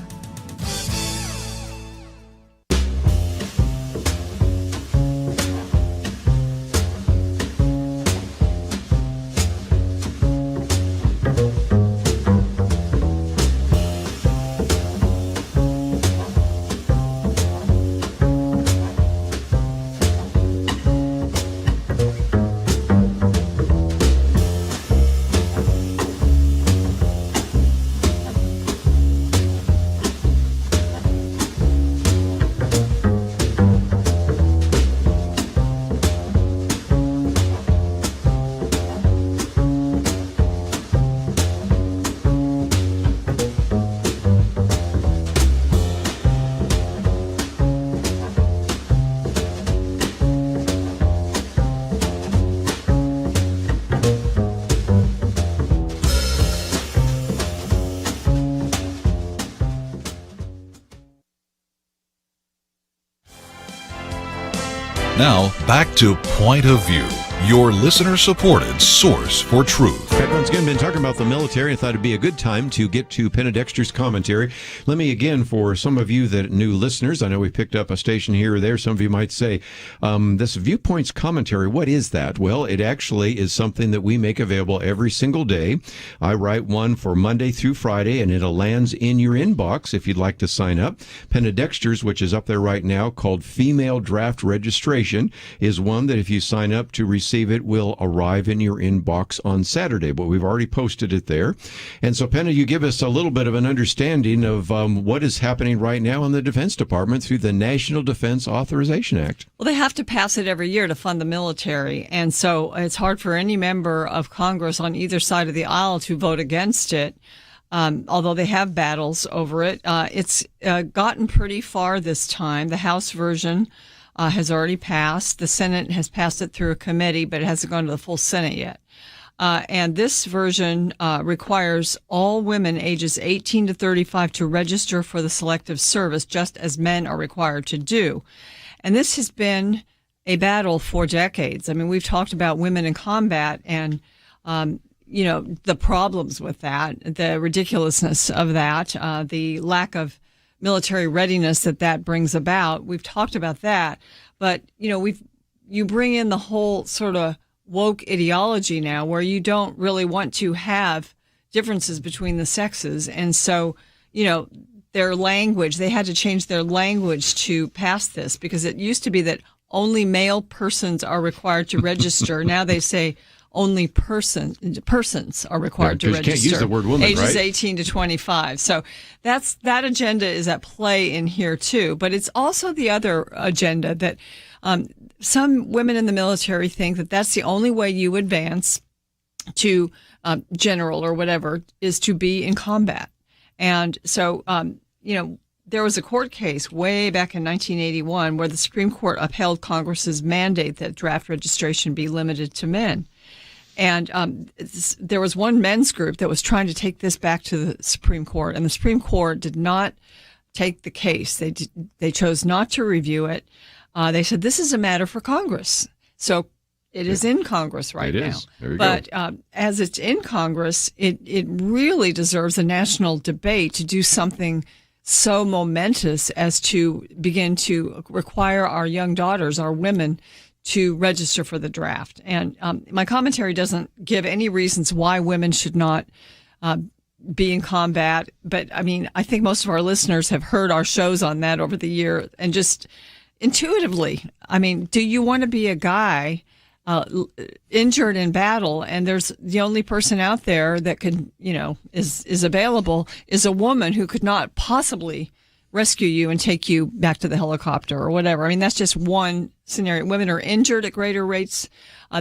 Now, back to Point of View, your listener-supported source for truth. Right, once again, been talking about the military. I thought it'd be a good time to get to Penna Dexter's commentary. Let me again, for some of you that new listeners, I know we picked up a station here or there. Some of you might say, this Viewpoints commentary, what is that? Well, it actually is something that we make available every single day. I write one for Monday through Friday, and it lands in your inbox if you'd like to sign up. Penna Dexter's, which is up there right now, called Female Draft Registration, is one that if you sign up to receive it, will arrive in your inbox on Saturday. but we've already posted it there. And so, Penna, you give us a little bit of an understanding of what is happening right now in the Defense Department through the National Defense Authorization Act. Well, they have to pass it every year to fund the military. And so it's hard for any member of Congress on either side of the aisle to vote against it. Although they have battles over it. It's gotten pretty far this time. The House version has already passed. The Senate has passed it through a committee, but it hasn't gone to the full Senate yet. And this version requires all women ages 18 to 35 to register for the Selective Service, just as men are required to do. And this has been a battle for decades. I mean, we've talked about women in combat and the problems with that, the ridiculousness of that, the lack of military readiness that brings about. We've talked about that, but you bring in the whole sort of woke ideology now, where you don't really want to have differences between the sexes, and so their language, they had to change their language to pass this, because it used to be that only male persons are required to register. Now they say only persons are required to register. You can't use the word woman, ages right? 18 to 25. So that agenda is at play in here too. But it's also the other agenda that some women in the military think that that's the only way you advance to general or whatever, is to be in combat. And so, there was a court case way back in 1981 where the Supreme Court upheld Congress's mandate that draft registration be limited to men. And there was one men's group that was trying to take this back to the Supreme Court, and the Supreme Court did not take the case. They chose not to review it. They said this is a matter for Congress. So it is in Congress right now. There you but go. As it's in Congress, it really deserves a national debate to do something so momentous as to begin to require our young daughters, our women, to register for the draft. And my commentary doesn't give any reasons why women should not be in combat. But I mean, I think most of our listeners have heard our shows on that over the year. And just intuitively, I mean, do you want to be a guy injured in battle, and there's the only person out there that could, is available is a woman who could not possibly rescue you and take you back to the helicopter or whatever. I mean, that's just one scenario. Women are injured at greater rates.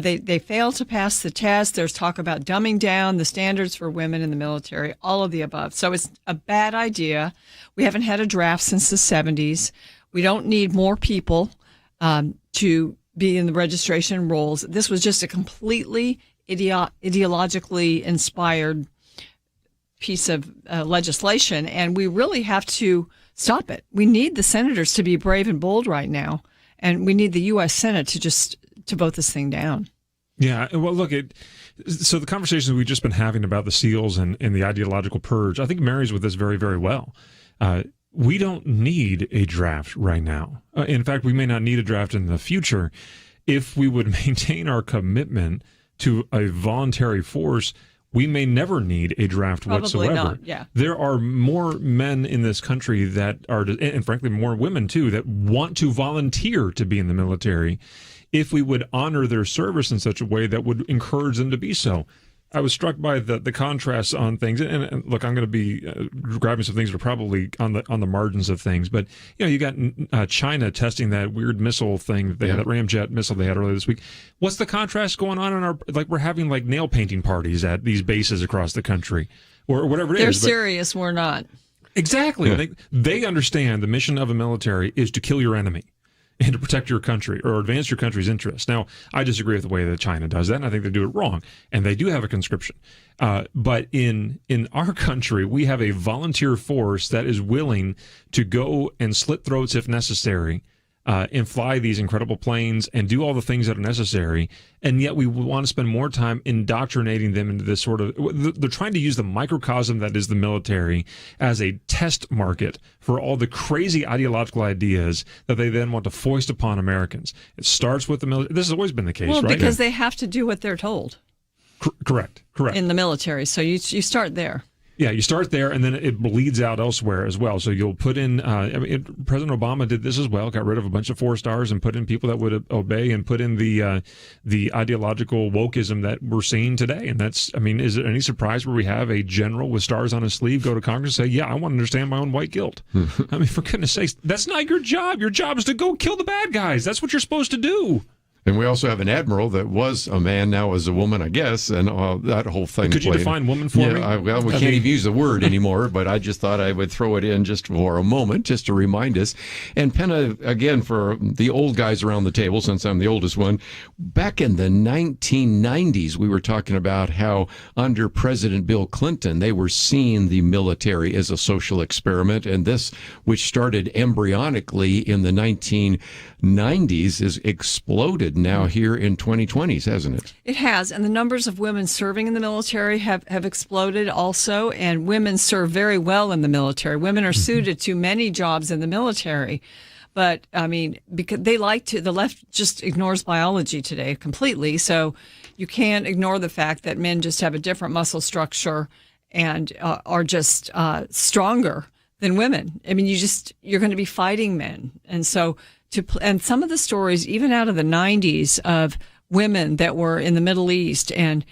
They fail to pass the test. There's talk about dumbing down the standards for women in the military, all of the above. So it's a bad idea. We haven't had a draft since the 70s. We don't need more people to be in the registration rolls. This was just a completely ideologically inspired piece of legislation, and we really have to stop it. We need the senators to be brave and bold right now, and we need the U.S. Senate to vote this thing down. Yeah, well, look, so the conversations we've just been having about the SEALs and the ideological purge, I think marries with this very, very well. We don't need a draft right now. In fact, we may not need a draft in the future if we would maintain our commitment to a voluntary force. We may never need a draft whatsoever. Not, yeah. There are more men in this country that are, and frankly, more women too, that want to volunteer to be in the military if we would honor their service in such a way that would encourage them to be so. I was struck by the contrasts on things, and look, I'm going to be grabbing some things that are probably on the margins of things, but you got China testing that weird missile thing that they had, that ramjet missile they had earlier this week. What's the contrast going on in our, we're having nail painting parties at these bases across the country, or whatever it is. They're serious, we're not. Exactly. Yeah. They understand the mission of a military is to kill your enemy and to protect your country or advance your country's interests. Now, I disagree with the way that China does that, and I think they do it wrong. And they do have a conscription. But in our country, we have a volunteer force that is willing to go and slit throats if necessary, and fly these incredible planes and do all the things that are necessary. And yet we want to spend more time indoctrinating them into this sort of, they're trying to use the microcosm that is the military as a test market for all the crazy ideological ideas that they then want to foist upon Americans. It starts with the military. This has always been the case, right? Well, because they have to do what they're told. Correct. In the military. So you start there. Yeah, you start there, and then it bleeds out elsewhere as well. So you'll put in, President Obama did this as well, got rid of a bunch of 4-stars and put in people that would obey, and put in the ideological wokeism that we're seeing today. And that's, I mean, is it any surprise where we have a general with stars on his sleeve go to Congress and say, yeah, I want to understand my own white guilt? I mean, for goodness sakes, that's not your job. Your job is to go kill the bad guys. That's what you're supposed to do. And we also have an admiral that was a man, now is a woman, I guess, and that whole thing. Could you define woman for me? Well, we can't even use the word anymore, but I just thought I would throw it in just for a moment, just to remind us. And Penna, again, for the old guys around the table, since I'm the oldest one, back in the 1990s, we were talking about how under President Bill Clinton, they were seeing the military as a social experiment, and this, which started embryonically in the 1990s, is exploded now here in 2020s, hasn't it? It has, and the numbers of women serving in the military have exploded also, and women serve very well in the military. Women are suited to many jobs in the military, but I mean, because they like to, the left just ignores biology today completely, so you can't ignore the fact that men just have a different muscle structure and are just stronger than women. I mean, you're going to be fighting men, and so and some of the stories, even out of the 90s, of women that were in the Middle East and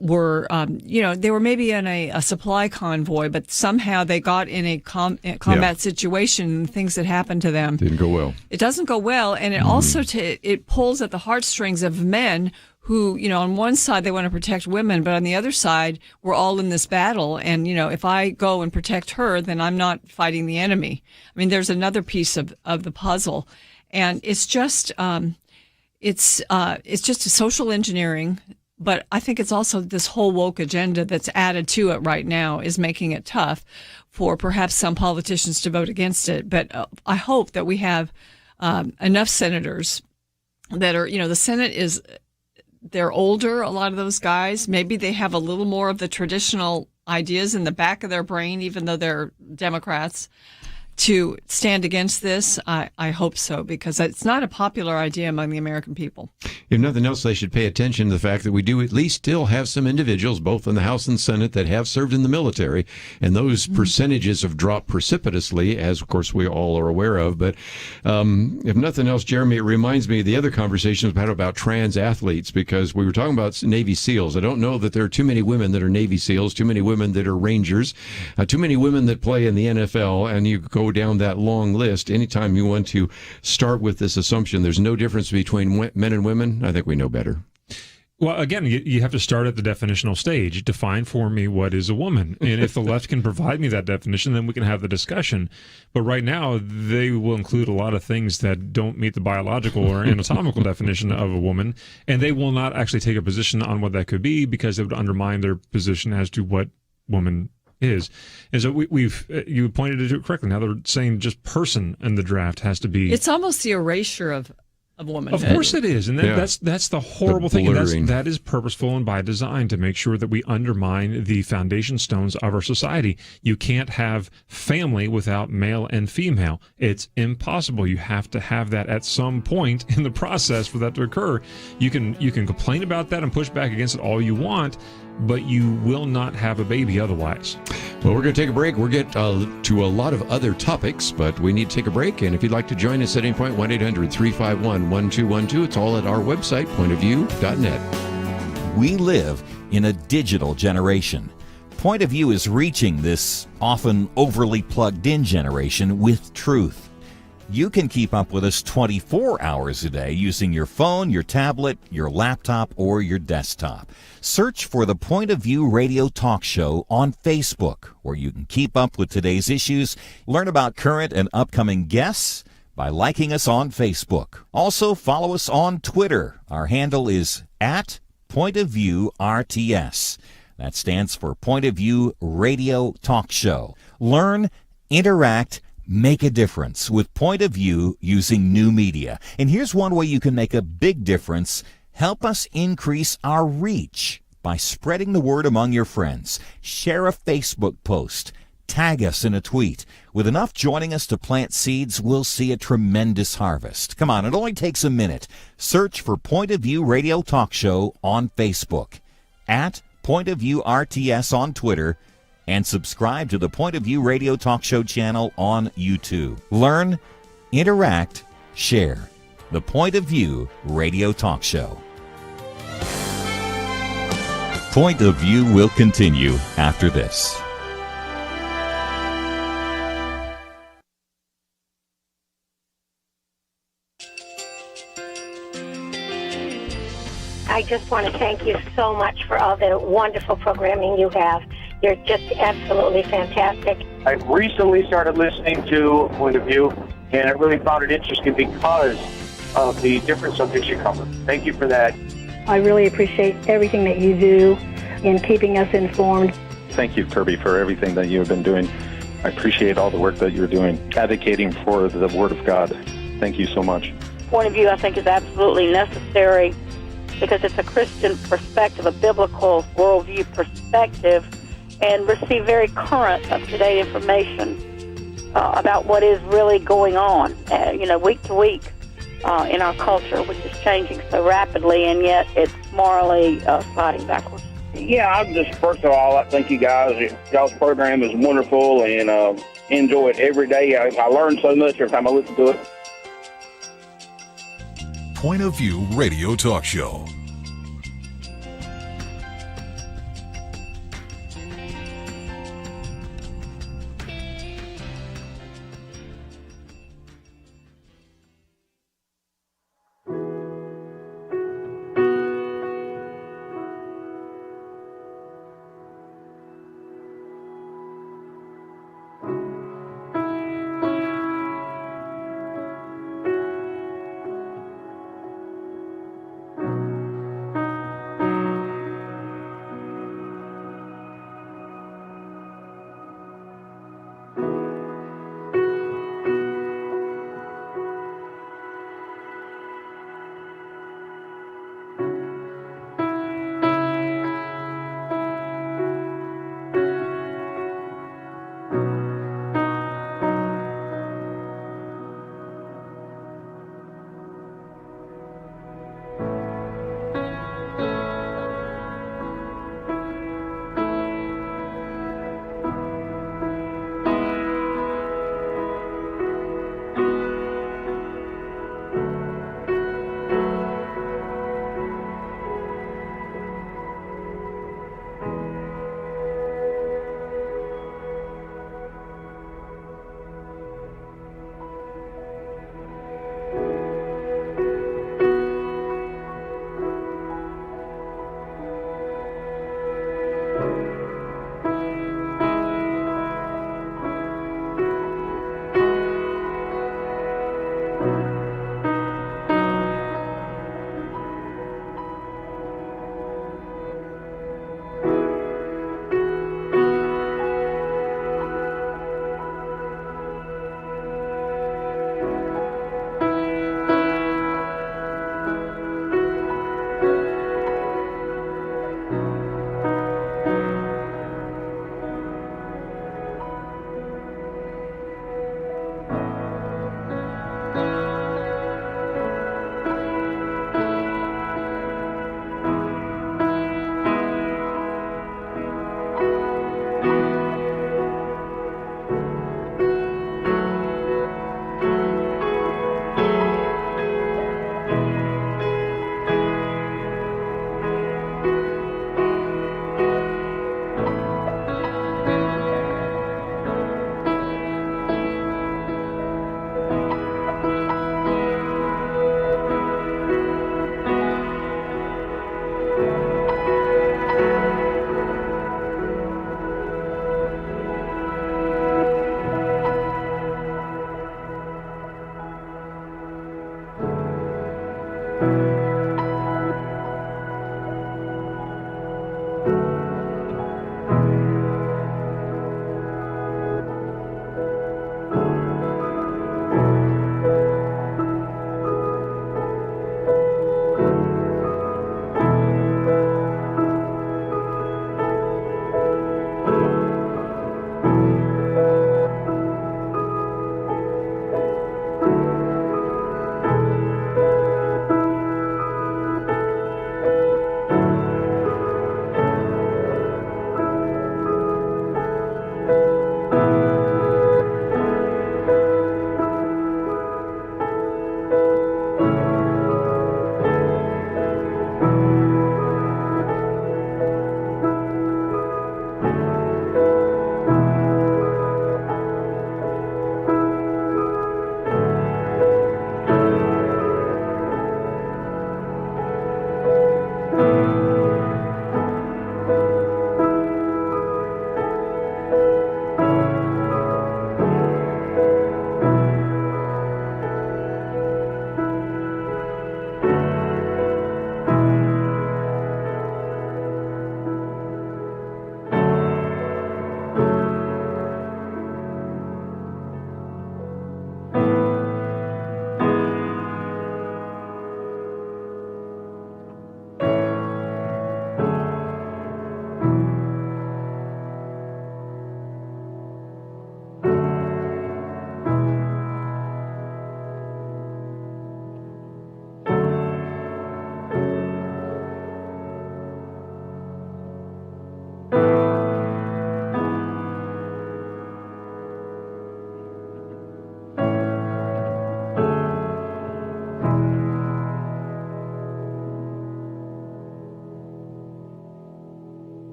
were, they were maybe in a supply convoy, but somehow they got in a combat situation, and things that happened to them didn't go well. It doesn't go well, and it also it pulls at the heartstrings of men who, on one side they want to protect women, but on the other side we're all in this battle, and if I go and protect her, then I'm not fighting the enemy. I mean, there's another piece of the puzzle. And it's just it's just a social engineering, but I think it's also this whole woke agenda that's added to it right now is making it tough for perhaps some politicians to vote against it. But I hope that we have enough senators that are, the Senate they're older, a lot of those guys. Maybe they have a little more of the traditional ideas in the back of their brain, even though they're Democrats, to stand against this. I hope so, because it's not a popular idea among the American people. If nothing else, they should pay attention to the fact that we do at least still have some individuals, both in the House and Senate, that have served in the military, and those percentages have dropped precipitously, as of course we all are aware of. But if nothing else, Jeremy, it reminds me of the other conversations we've had about trans athletes, because we were talking about Navy SEALs. I don't know that there are too many women that are Navy SEALs, too many women that are Rangers, too many women that play in the NFL, and you go down that long list. Anytime you want to start with this assumption there's no difference between men and women, I think we know better. Well, again, you have to start at the definitional stage. Define for me what is a woman. And if the left can provide me that definition, then we can have the discussion. But right now, they will include a lot of things that don't meet the biological or anatomical definition of a woman. And they will not actually take a position on what that could be, because it would undermine their position as to what woman is. And so you pointed to it correctly. Now they're saying just person in the draft has to be. It's almost the erasure of womanhood. Of course it is, and that's the horrible thing. And that is purposeful and by design to make sure that we undermine the foundation stones of our society. You can't have family without male and female. It's impossible. You have to have that at some point in the process for that to occur. You can complain about that and push back against it all you want, but you will not have a baby otherwise. Well, we're going to take a break. We'll get to a lot of other topics, but we need to take a break. And if you'd like to join us at any point, 1-800-351-1212. It's all at our website, pointofview.net. We live in a digital generation. Point of View is reaching this often overly plugged-in generation with truth. You can keep up with us 24 hours a day using your phone, your tablet, your laptop, or your desktop. Search for the Point of View Radio Talk Show on Facebook, where you can keep up with today's issues, learn about current and upcoming guests by liking us on Facebook. Also, follow us on Twitter. Our handle is @PointOfViewRTS. That stands for Point of View Radio Talk Show. Learn, interact, make a difference with Point of View using new media. And here's one way you can make a big difference. Help us increase our reach by spreading the word among your friends. Share a Facebook post. Tag us in a tweet. With enough joining us to plant seeds, we'll see a tremendous harvest. Come on, it only takes a minute. Search for Point of View Radio Talk Show on Facebook, @PointOfViewRTS on Twitter, and subscribe to the Point of View Radio Talk Show channel on YouTube. Learn, interact, share. The Point of View Radio Talk Show. Point of View will continue after this. I just want to thank you so much for all the wonderful programming you have. You're just absolutely fantastic. I recently started listening to Point of View, and I really found it interesting because of the different subjects you cover. Thank you for that. I really appreciate everything that you do in keeping us informed. Thank you, Kerby, for everything that you have been doing. I appreciate all the work that you're doing, advocating for the Word of God. Thank you so much. Point of View, I think, is absolutely necessary because it's a Christian perspective, a biblical worldview perspective, and receive very current, up-to-date information about what is really going on, week to week in our culture, which is changing so rapidly, and yet it's morally sliding backwards. Yeah, I'm just, first of all, I think y'all's program is wonderful, and enjoy it every day. I learn so much every time I listen to it. Point of View Radio Talk Show.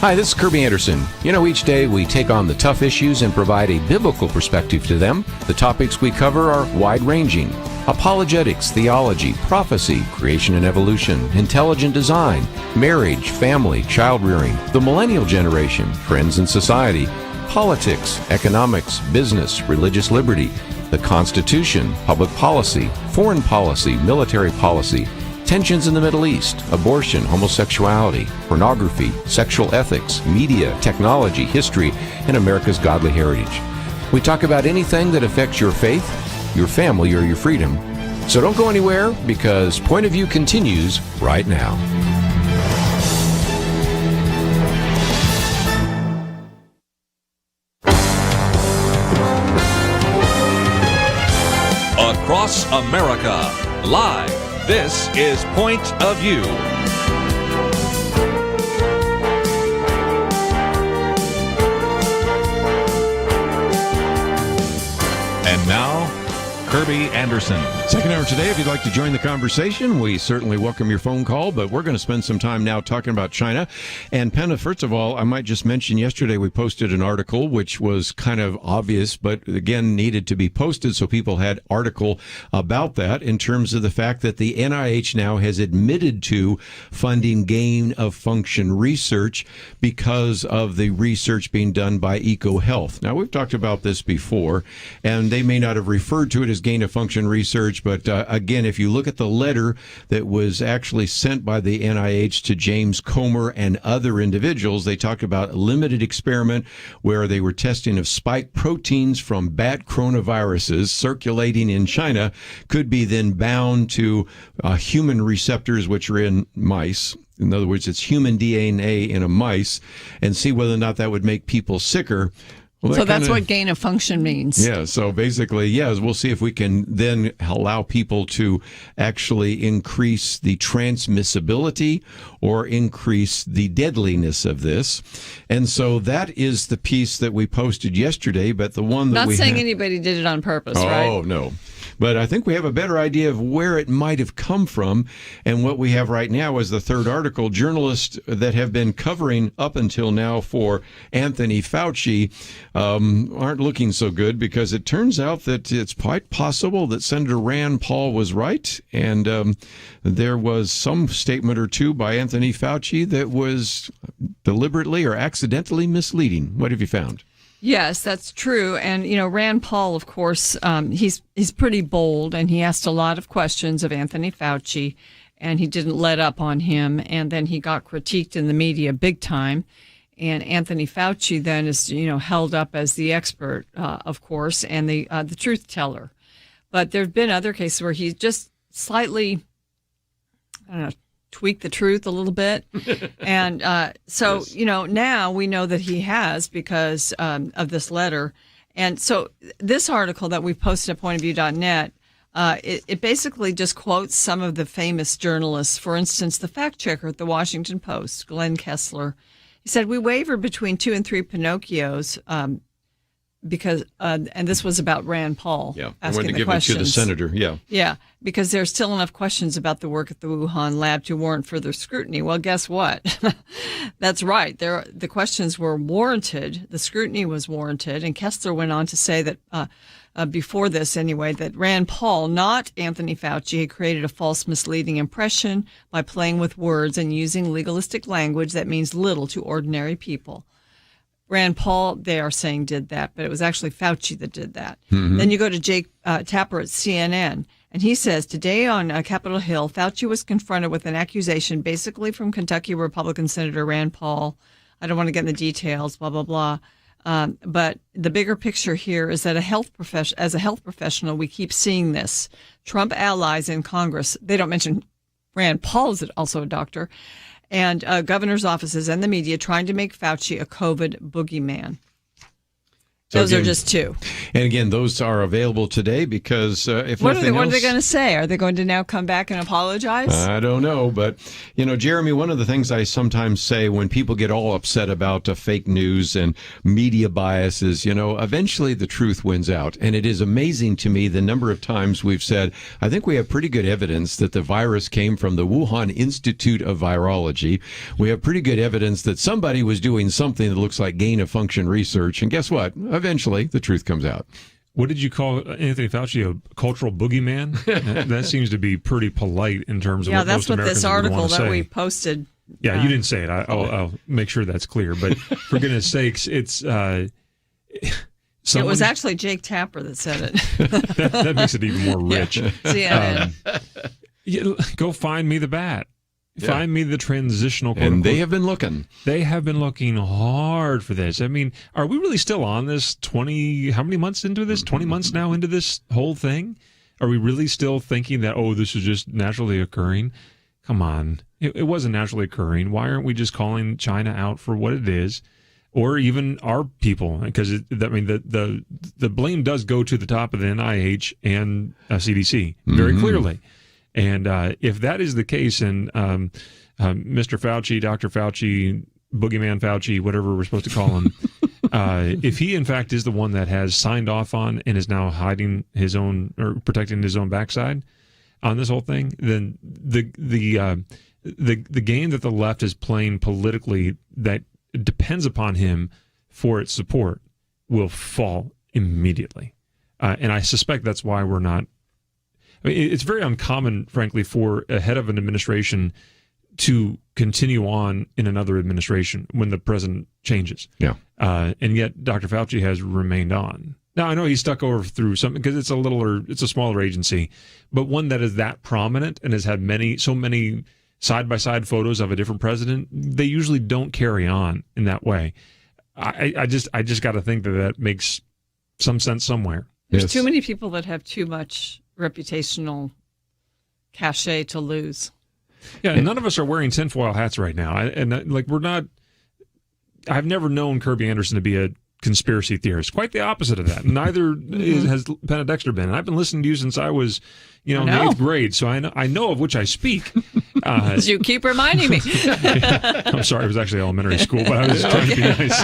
Hi, this is Kerby Anderson. Each day we take on the tough issues and provide a biblical perspective to them. The topics we cover are wide-ranging. Apologetics, theology, prophecy, creation and evolution, intelligent design, marriage, family, child-rearing, the millennial generation, friends and society, politics, economics, business, religious liberty, the Constitution, public policy, foreign policy, military policy, tensions in the Middle East, abortion, homosexuality, pornography, sexual ethics, media, technology, history, and America's godly heritage. We talk about anything that affects your faith, your family, or your freedom. So don't go anywhere, because Point of View continues right now. Across America, live. This is Point of View. And now, Kerby Anderson. Second hour today. If you'd like to join the conversation, we certainly welcome your phone call, but we're going to spend some time now talking about China. And Penna, first of all, I might just mention yesterday we posted an article which was kind of obvious, but again needed to be posted so people had article about that in terms of the fact that the NIH now has admitted to funding gain of function research because of the research being done by EcoHealth. Now, we've talked about this before, and they may not have referred to it as gain of function research, but again, if you look at the letter that was actually sent by the NIH to James Comer and other individuals, they talked about a limited experiment where they were testing if spike proteins from bat coronaviruses circulating in China could be then bound to human receptors, which are in mice. In other words, it's human DNA in a mice, and see whether or not that would make people sicker. Well, so that's what gain of function means. Yeah, so basically, yes, we'll see if we can then allow people to actually increase the transmissibility or increase the deadliness of this. And so that is the piece that we posted yesterday, but the one that Not saying anybody did it on purpose, right? Oh, no. But I think we have a better idea of where it might have come from. And what we have right now is the third article. Journalists that have been covering up until now for Anthony Fauci aren't looking so good, because it turns out that it's quite possible that Senator Rand Paul was right. And there was some statement or two by Anthony Fauci that was deliberately or accidentally misleading. What have you found? Yes, that's true. And, Rand Paul, of course, he's pretty bold, and he asked a lot of questions of Anthony Fauci, and he didn't let up on him. And then he got critiqued in the media big time. And Anthony Fauci then is, held up as the expert, of course, and the truth teller. But there have been other cases where he's just slightly, tweak the truth a little bit. And so, yes. Now we know that he has, because of this letter. And so this article that we posted at pointofview.net, it basically just quotes some of the famous journalists. For instance, the fact checker at the Washington Post, Glenn Kessler, he said, "We wavered between 2 and 3 Pinocchios because, and this was about Rand Paul. Yeah, I wanted to give it to the senator. Yeah. Yeah, because there's still enough questions about the work at the Wuhan lab to warrant further scrutiny. Well, guess what? That's right. The questions were warranted. The scrutiny was warranted. And Kessler went on to say that before this anyway, that Rand Paul, not Anthony Fauci, had created a false, misleading impression by playing with words and using legalistic language that means little to ordinary people. Rand Paul, they are saying, did that, but it was actually Fauci that did that. Mm-hmm. Then you go to Jake Tapper at CNN, and he says, today on Capitol Hill, Fauci was confronted with an accusation basically from Kentucky Republican Senator Rand Paul. I don't want to get in the details, blah, blah, blah. But the bigger picture here is that as a health professional, we keep seeing this. Trump allies in Congress, they don't mention Rand Paul is also a doctor, and governor's offices and the media trying to make Fauci a COVID boogeyman. Those again, are just two. And again, those are available today because if What nothing are else, they going to say? Are they going to now come back and apologize? I don't know, but Jeremy, one of the things I sometimes say when people get all upset about fake news and media biases, eventually the truth wins out. And it is amazing to me the number of times we've said, I think we have pretty good evidence that the virus came from the Wuhan Institute of Virology. We have pretty good evidence that somebody was doing something that looks like gain of function research. And guess what? Eventually the truth comes out. What did you call Anthony Fauci, a cultural boogeyman? That seems to be pretty polite in terms of what most Americans would want to say. Yeah, that's what this article that we posted. Yeah, you didn't say it. I'll make sure that's clear. But for goodness sakes, it's... it was actually Jake Tapper that said it. that makes it even more rich. Yeah. Go find me the bat. Yeah. Find me the transitional quote. And they have been looking. They have been looking hard for this. I mean, are we really still on this 20, how many months into this? 20 months now into this whole thing? Are we really still thinking that, this is just naturally occurring? Come on. It wasn't naturally occurring. Why aren't we just calling China out for what it is? Or even our people? Because, the blame does go to the top of the NIH and CDC very clearly. And if that is the case, and Mr. Fauci, Dr. Fauci, Boogeyman Fauci, whatever we're supposed to call him, if he in fact is the one that has signed off on and is now hiding his own or protecting his own backside on this whole thing, then the game that the left is playing politically that depends upon him for its support will fall immediately. And I suspect that's why we're not. I mean, it's very uncommon, frankly, for a head of an administration to continue on in another administration when the president changes. Yeah. And yet Dr. Fauci has remained on. Now, I know he's stuck over through something because it's a smaller agency, but one that is that prominent and has had so many side-by-side photos of a different president, they usually don't carry on in that way. I just got to think that makes some sense somewhere. There's too many people that have too much reputational cachet to lose. Yeah, and none of us are wearing tinfoil hats right now. We're not. I've never known Kerby Anderson to be a conspiracy theorist. Quite the opposite of that. Neither has Penna Dexter been. And I've been listening to you since I was, in the 8th grade, so I know of which I speak. You keep reminding me. I'm sorry, it was actually elementary school, but I was trying to be nice.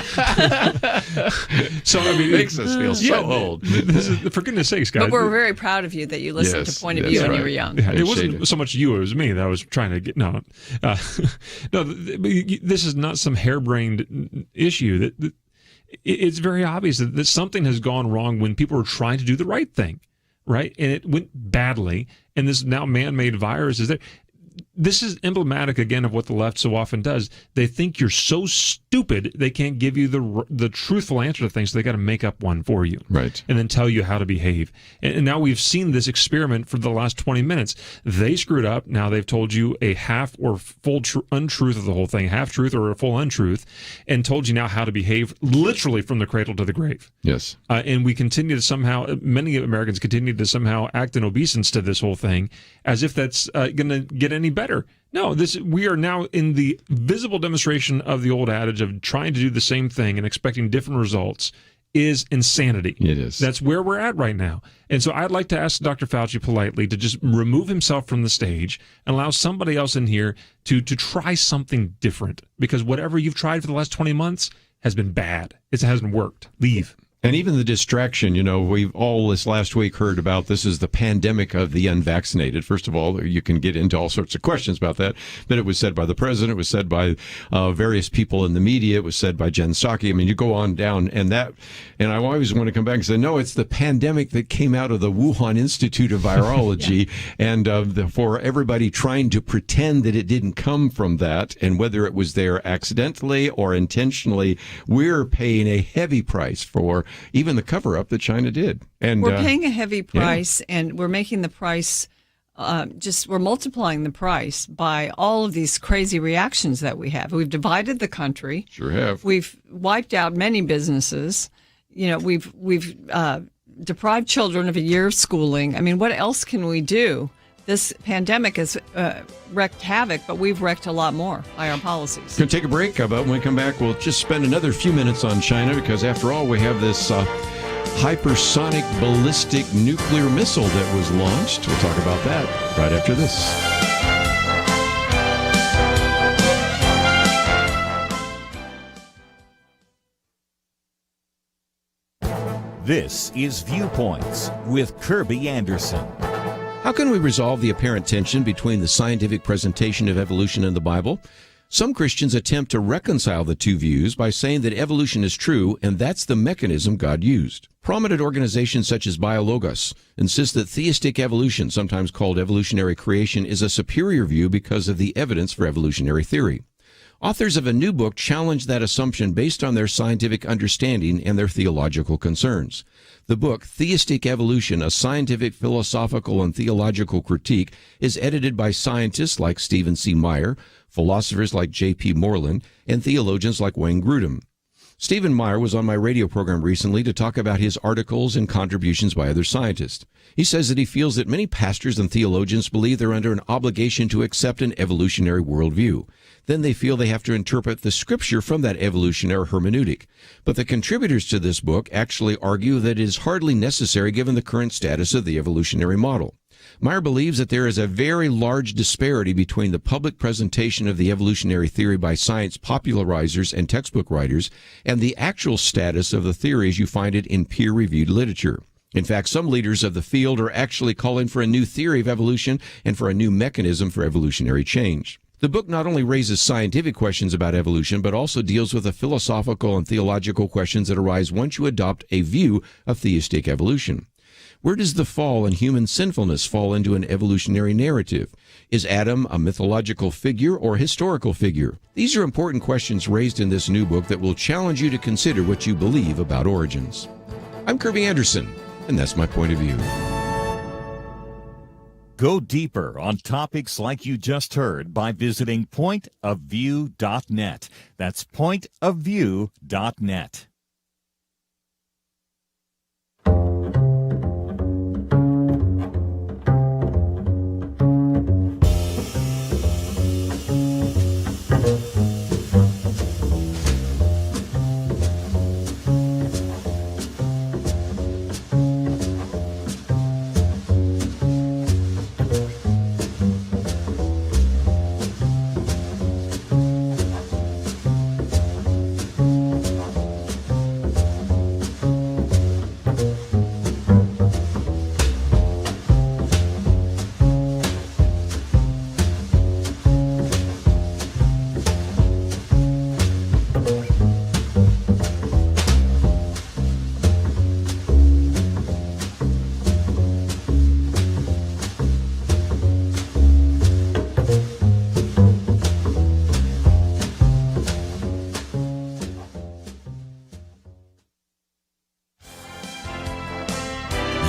So it makes us feel so old. This is, for goodness sakes, guys. But we're very proud of you that you listened to Point of View when you were young. Yeah, it wasn't so much you; it was me that I was trying to get. No, this is not some harebrained issue. It's very obvious that something has gone wrong when people are trying to do the right thing, right? And it went badly, and this now man-made virus is there. This is emblematic, again, of what the left so often does. They think you're so stupid they can't give you the truthful answer to things, so they got to make up one for you. Right. And then tell you how to behave. And now we've seen this experiment for the last 20 minutes. They screwed up. Now they've told you a half or full untruth of the whole thing, half truth or a full untruth, and told you now how to behave literally from the cradle to the grave. Yes. And we continue to many Americans continue to somehow act in obeisance to this whole thing as if that's going to get any better. No, we are now in the visible demonstration of the old adage of trying to do the same thing and expecting different results is insanity. It is. That's where we're at right now. And so I'd like to ask Dr. Fauci politely to just remove himself from the stage and allow somebody else in here to try something different, because whatever you've tried for the last 20 months has been bad. It hasn't worked. Leave. And even the distraction, we've all this last week heard about this is the pandemic of the unvaccinated. First of all, you can get into all sorts of questions about that. But it was said by the president. It was said by various people in the media. It was said by Jen Psaki. I mean, you go on down. And I always want to come back and say, no, it's the pandemic that came out of the Wuhan Institute of Virology. And for everybody trying to pretend that it didn't come from that, and whether it was there accidentally or intentionally, we're paying a heavy price for even the cover-up that China did. And we're paying a heavy price, and we're making the price, we're multiplying the price by all of these crazy reactions that we have. We've divided the country. Sure have. We've wiped out many businesses. We've deprived children of a year of schooling. I mean, what else can we do this pandemic has wreaked havoc, but we've wrecked a lot more by our policies. Going to take a break, but when we come back, we'll just spend another few minutes on China because, after all, we have this hypersonic ballistic nuclear missile that was launched. We'll talk about that right after this. This is Viewpoints with Kerby Anderson. How can we resolve the apparent tension between the scientific presentation of evolution and the Bible? Some Christians attempt to reconcile the two views by saying that evolution is true and that's the mechanism God used. Prominent organizations such as Biologos insist that theistic evolution, sometimes called evolutionary creation, is a superior view because of the evidence for evolutionary theory. Authors of a new book challenge that assumption based on their scientific understanding and their theological concerns. The book, Theistic Evolution, A Scientific, Philosophical, and Theological Critique, is edited by scientists like Stephen C. Meyer, philosophers like J.P. Moreland, and theologians like Wayne Grudem. Stephen Meyer was on my radio program recently to talk about his articles and contributions by other scientists. He says that he feels that many pastors and theologians believe they're under an obligation to accept an evolutionary worldview. Then they feel they have to interpret the scripture from that evolutionary hermeneutic. But the contributors to this book actually argue that it is hardly necessary given the current status of the evolutionary model. Meyer believes that there is a very large disparity between the public presentation of the evolutionary theory by science popularizers and textbook writers and the actual status of the theory as you find it in peer-reviewed literature. In fact, some leaders of the field are actually calling for a new theory of evolution and for a new mechanism for evolutionary change. The book not only raises scientific questions about evolution, but also deals with the philosophical and theological questions that arise once you adopt a view of theistic evolution. Where does the fall in human sinfulness fall into an evolutionary narrative? Is Adam a mythological figure or historical figure? These are important questions raised in this new book that will challenge you to consider what you believe about origins. I'm Kerby Anderson, and that's my point of view. Go deeper on topics like you just heard by visiting pointofview.net. That's pointofview.net.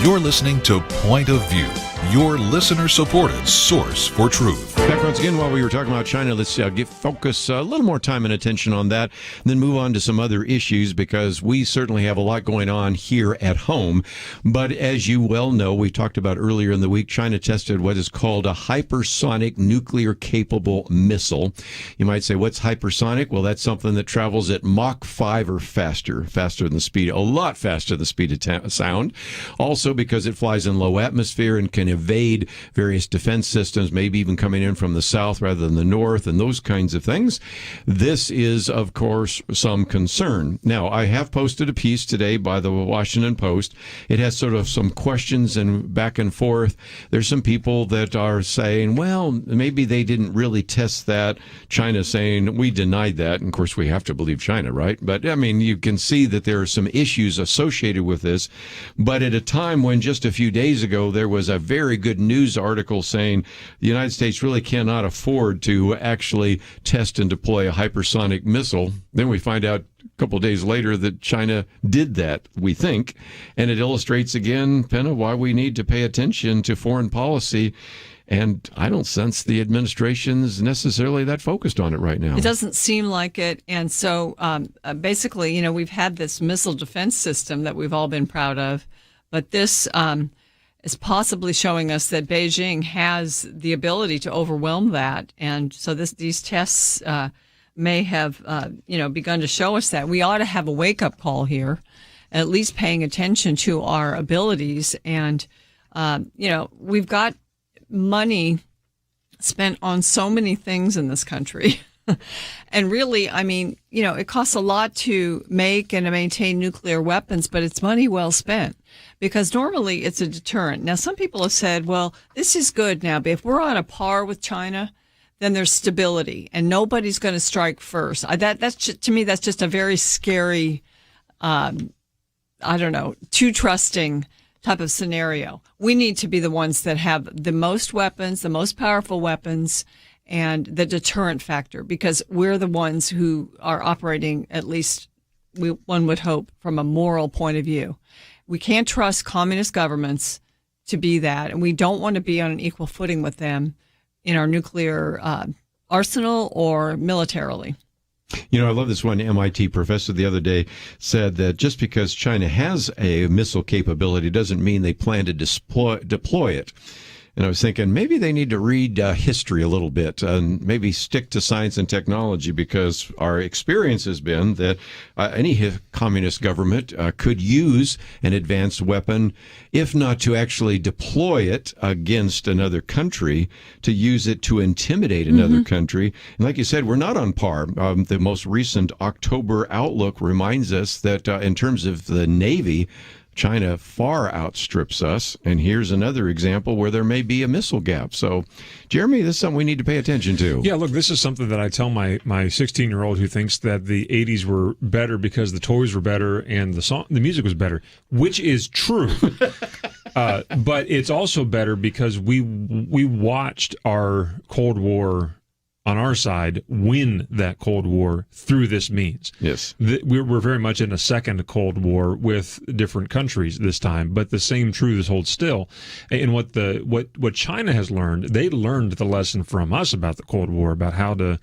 You're listening to Point of View, your listener-supported source for truth. Back once again, while we were talking about China, let's focus a little more time and attention on that, and then move on to some other issues, because we certainly have a lot going on here at home. But as you well know, we talked about earlier in the week, China tested what is called a hypersonic nuclear-capable missile. You might say, what's hypersonic? Well, that's something that travels at Mach 5 or faster than the speed, a lot faster than the speed of sound. Also, because it flies in low atmosphere and can evade various defense systems, maybe even coming in from the south rather than the north, and those kinds of things. This is, of course, some concern. Now, I have posted a piece today by the Washington Post. It has sort of some questions and back and forth. There's some people that are saying, well, maybe they didn't really test that. China saying, we denied that. And of course, we have to believe China, right? But I mean, you can see that there are some issues associated with this. But at a time when just a few days ago, there was a very good news article saying the United States really cannot afford to actually test and deploy a hypersonic missile. Then we find out a couple of days later that China did that, we think. And it illustrates again, Penna, why we need to pay attention to foreign policy. And I don't sense the administration is necessarily that focused on it right now. It doesn't seem like it. And so basically, we've had this missile defense system that we've all been proud of. But this is possibly showing us that Beijing has the ability to overwhelm that. And so these tests may have, begun to show us that. We ought to have a wake-up call here, at least paying attention to our abilities. And, we've got money spent on so many things in this country. And really, I mean, it costs a lot to make and to maintain nuclear weapons, but it's money well spent because normally it's a deterrent. Now, some people have said, well, this is good now, but if we're on a par with China, then there's stability and nobody's going to strike first. To me, that's just a very scary, too trusting type of scenario. We need to be the ones that have the most weapons, the most powerful weapons, and the deterrent factor, because we're the ones who are operating, at least one would hope, from a moral point of view. We can't trust communist governments to be that, and we don't want to be on an equal footing with them in our nuclear arsenal or militarily. I love this one MIT professor the other day said that just because China has a missile capability doesn't mean they plan to deploy it. And I was thinking maybe they need to read history a little bit and maybe stick to science and technology, because our experience has been that any communist government could use an advanced weapon, if not to actually deploy it against another country, to use it to intimidate another country. And like you said, we're not on par. The most recent October outlook reminds us that in terms of the Navy, China far outstrips us, and here's another example where there may be a missile gap. So, Jeremy, this is something we need to pay attention to. Yeah, look, this is something that I tell my 16-year-old who thinks that the 80s were better because the toys were better and the music was better, which is true. But it's also better because we watched our Cold War on our side win that Cold War through this means. Yes. We're very much in a second Cold War with different countries this time, but the same truths hold still. And what China has learned, they learned the lesson from us about the Cold War, about how to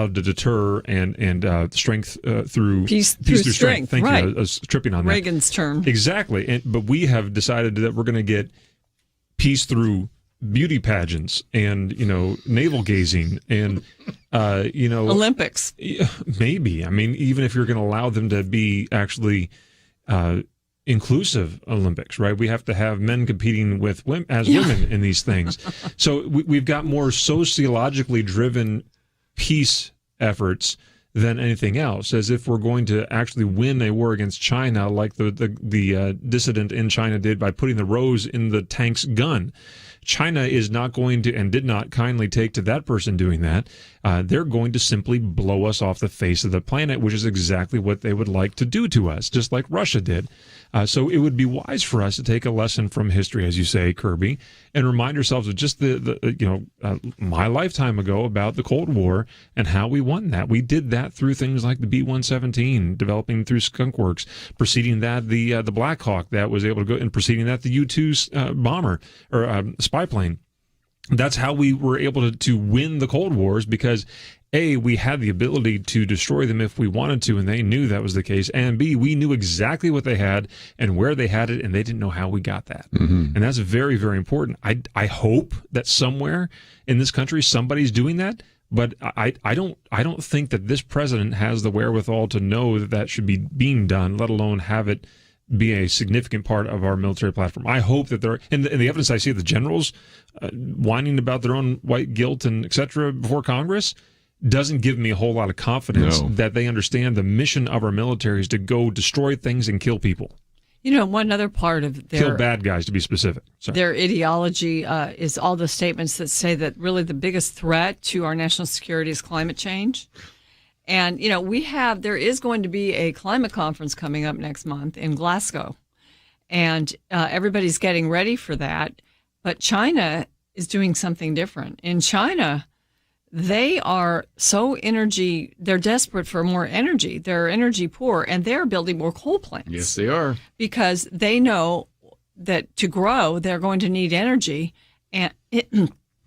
deter and strength through peace through strength. Thank right. you. I was tripping on that. Reagan's term. Exactly. But we have decided that we're going to get peace through beauty pageants and navel gazing and Olympics. Maybe. I mean, even if you're going to allow them to be actually inclusive Olympics, right? We have to have men competing with women in these things. So we've got more sociologically driven peace efforts than anything else, as if we're going to actually win a war against China like the dissident in China did by putting the rose in the tank's gun. China is not going to, and did not kindly take to that person doing that. They're going to simply blow us off the face of the planet, which is exactly what they would like to do to us, just like Russia did. So it would be wise for us to take a lesson from history, as you say, Kerby, and remind ourselves of just my lifetime ago about the Cold War and how we won that. We did that through things like the B-117, developing through Skunk Works, preceding that the Black Hawk that was able to go, and preceding that the U-2 bomber or spy plane. That's how we were able to win the Cold Wars, because A, we had the ability to destroy them if we wanted to, and they knew that was the case. And B, we knew exactly what they had and where they had it, and they didn't know how we got that. And that's very, very important. I hope that somewhere in this country somebody's doing that, but I don't think that this president has the wherewithal to know that should be being done, let alone have it be a significant part of our military platform. I hope that there, and the evidence I see of the generals whining about their own white guilt and et cetera before Congress doesn't give me a whole lot of confidence that they understand the mission of our military is to go destroy things and kill people. One other part of kill bad guys, to be specific. Sorry. Their ideology is all the statements that say that really the biggest threat to our national security is climate change. And, there is going to be a climate conference coming up next month in Glasgow. And everybody's getting ready for that. But China is doing something different. In China, they are they're desperate for more energy. They're energy poor, and they're building more coal plants. Yes, they are. Because they know that to grow, they're going to need energy. And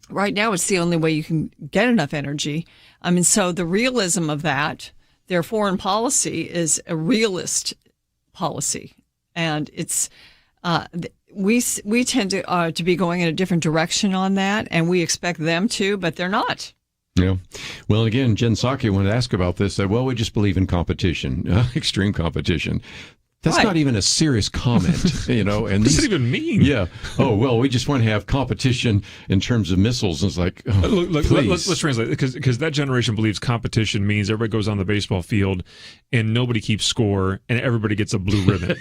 right now, it's the only way you can get enough energy. I mean, so the realism of that, their foreign policy is a realist policy. And it's we tend to be going in a different direction on that, and we expect them to, but they're not. Yeah. Well, again, Jen Psaki wanted to ask about this. Said, well, we just believe in competition, extreme competition. That's Right. not even a serious comment, And What does it even mean? Yeah. Oh, well, we just want to have competition in terms of missiles. And it's like, oh, Look, please. let's translate, because that generation believes competition means everybody goes on the baseball field and nobody keeps score and everybody gets a blue ribbon,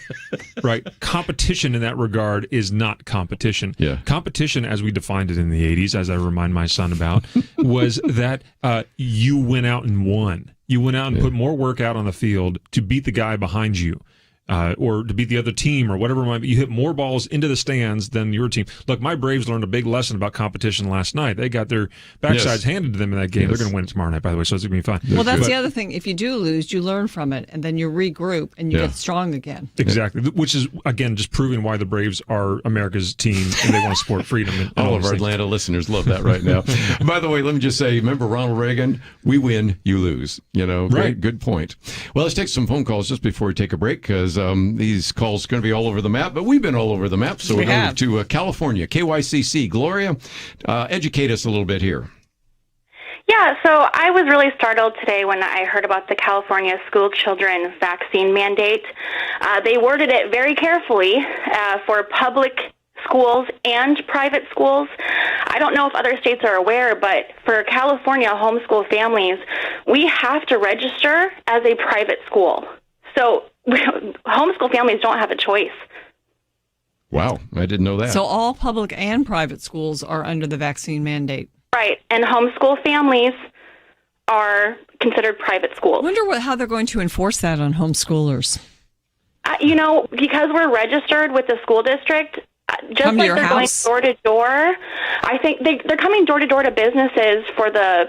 right? Competition in that regard is not competition. Yeah. Competition, as we defined it in the 80s, as I remind my son about, was that you went out and won. You went out and put more work out on the field to beat the guy behind you. Or to beat the other team or whatever it might be. You hit more balls into the stands than your team. Look, my Braves learned a big lesson about competition last night. They got their backsides handed to them in that game. Yes. They're going to win tomorrow night, by the way, so it's going to be fun. Well, that's the other thing. If you do lose, you learn from it, and then you regroup and you get strong again. Exactly, which is, again, just proving why the Braves are America's team and they want to support freedom. And All all of those our things. Atlanta listeners love that right now. By the way, let me just say, remember Ronald Reagan? We win, you lose. Great, Right. good point. Well, let's take some phone calls just before we take a break, because these calls are going to be all over the map, but we've been all over the map. So we're going to California, KYCC. Gloria, educate us a little bit here. Yeah, so I was really startled today when I heard about the California school children vaccine mandate. They worded it very carefully for public schools and private schools. I don't know if other states are aware, but for California homeschool families, we have to register as a private school. So homeschool families don't have a choice. Wow, I didn't know that. So all public and private schools are under the vaccine mandate. Right, and homeschool families are considered private schools. I wonder how they're going to enforce that on homeschoolers. Because we're registered with the school district, just Come to like your they're house? going door to door, I think they're coming door to door to businesses for the,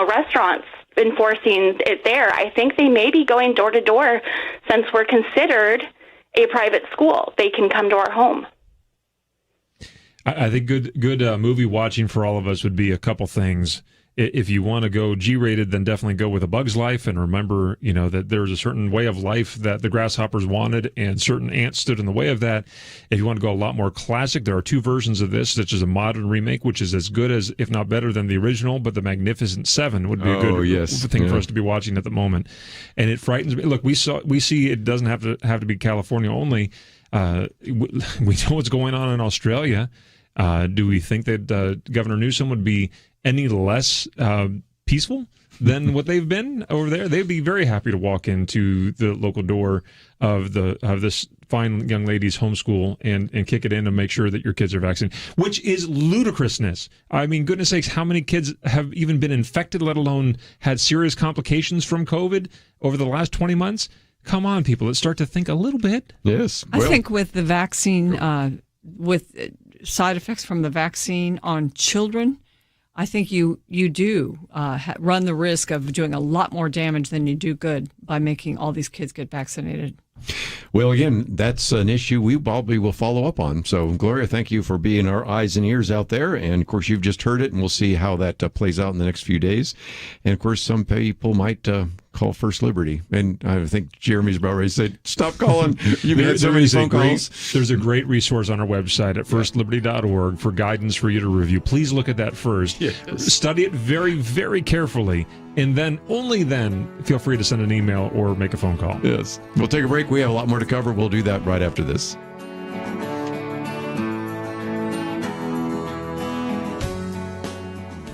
restaurants, enforcing it there. I think they may be going door to door since we're considered a private school. They can come to our home. I think good movie watching for all of us would be a couple things. If you want to go G-rated, then definitely go with A Bug's Life, and remember, that there's a certain way of life that the grasshoppers wanted, and certain ants stood in the way of that. If you want to go a lot more classic, there are two versions of this, such as a modern remake, which is as good as, if not better than the original, but The Magnificent Seven would be a good thing for us to be watching at the moment. And it frightens me. Look, we see it doesn't have to be California only. We know what's going on in Australia. Do we think that Governor Newsom would be any less peaceful than what they've been over there? They'd be very happy to walk into the local door of this fine young lady's homeschool and kick it in and make sure that your kids are vaccinated, which is ludicrousness. I mean, goodness sakes, how many kids have even been infected, let alone had serious complications from COVID over the last 20 months? Come on, people, let's start to think a little bit. Yes. I think with the vaccine, with side effects from the vaccine on children, I think you do run the risk of doing a lot more damage than you do good by making all these kids get vaccinated. Well, again, that's an issue we probably will follow up on. So, Gloria, thank you for being our eyes and ears out there. And, of course, you've just heard it, and we'll see how that plays out in the next few days. And, of course, some people might call First Liberty. And I think Jeremy's about ready to say, stop calling. You've had so many phone calls. There's a great resource on our website at firstliberty.org for guidance for you to review. Please look at that first. Yes. Study it very, very carefully. And then, only then, feel free to send an email or make a phone call. Yes. We'll take a break. We have a lot more to cover. We'll do that right after this.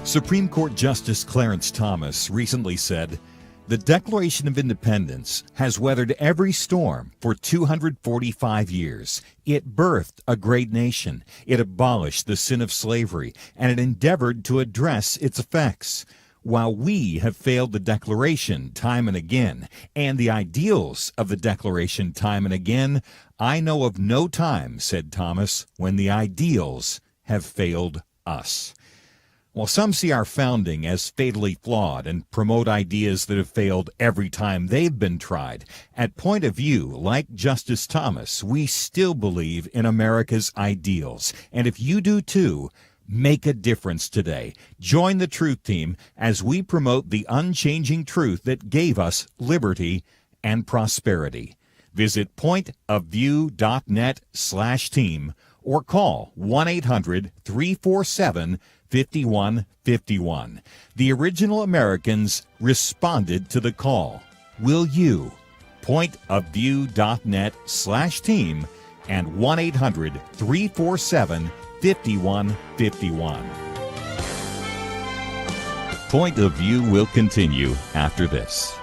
Supreme Court Justice Clarence Thomas recently said, "The Declaration of Independence has weathered every storm for 245 years. It birthed a great nation. It abolished the sin of slavery, and it endeavored to address its effects. While we have failed the Declaration time and again, and the ideals of the Declaration time and again, I know of no time," said Thomas, "when the ideals have failed us." While some see our founding as fatally flawed and promote ideas that have failed every time they've been tried, at Point of View, like Justice Thomas, we still believe in America's ideals. And if you do too, make a difference today. Join the Truth Team as we promote the unchanging truth that gave us liberty and prosperity. Visit pointofview.net/team or call 1-800-347-5151. The original Americans responded to the call. Will you? Pointofview.net/team and 1-800-347-5151. Point of View will continue after this.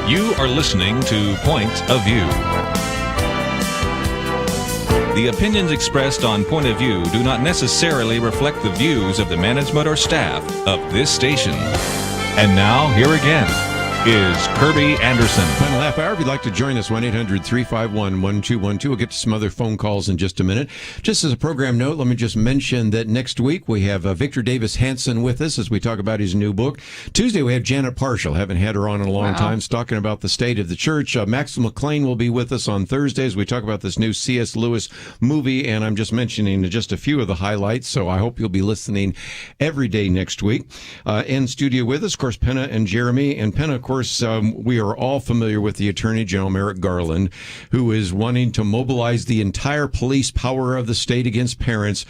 You are listening to Point of View. The opinions expressed on Point of View do not necessarily reflect the views of the management or staff of this station. And now, here again is Kerby Anderson. Final half hour. If you'd like to join us, 1-800-351-1212. We'll get to some other phone calls in just a minute. Just as a program note, let me just mention that next week we have Victor Davis Hanson with us as we talk about his new book. Tuesday we have Janet Parshall. Haven't had her on in a long time. Talking about the state of the church. Max McLean will be with us on Thursday as we talk about this new C.S. Lewis movie. And I'm just mentioning just a few of the highlights. So I hope you'll be listening every day next week. In studio with us, of course, Penna and Jeremy. And Penna, of course, we are all familiar with the Attorney General Merrick Garland, who is wanting to mobilize the entire police power of the state against parents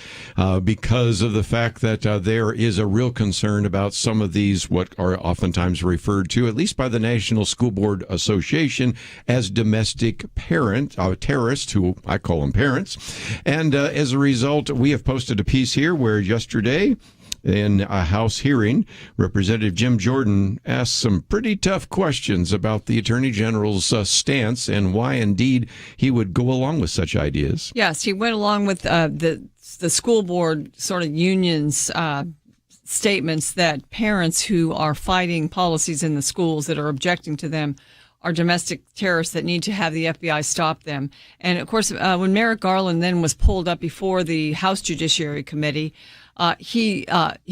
because of the fact that there is a real concern about some of these, what are oftentimes referred to, at least by the National School Board Association, as domestic terrorists, who I call them parents. And as a result, we have posted a piece here where yesterday, in a House hearing, Representative Jim Jordan asked some pretty tough questions about the Attorney General's stance and why, indeed, he would go along with such ideas. Yes, he went along with the school board sort of union's statements that parents who are fighting policies in the schools that are objecting to them are domestic terrorists that need to have the FBI stop them. And, of course, when Merrick Garland then was pulled up before the House Judiciary Committee, he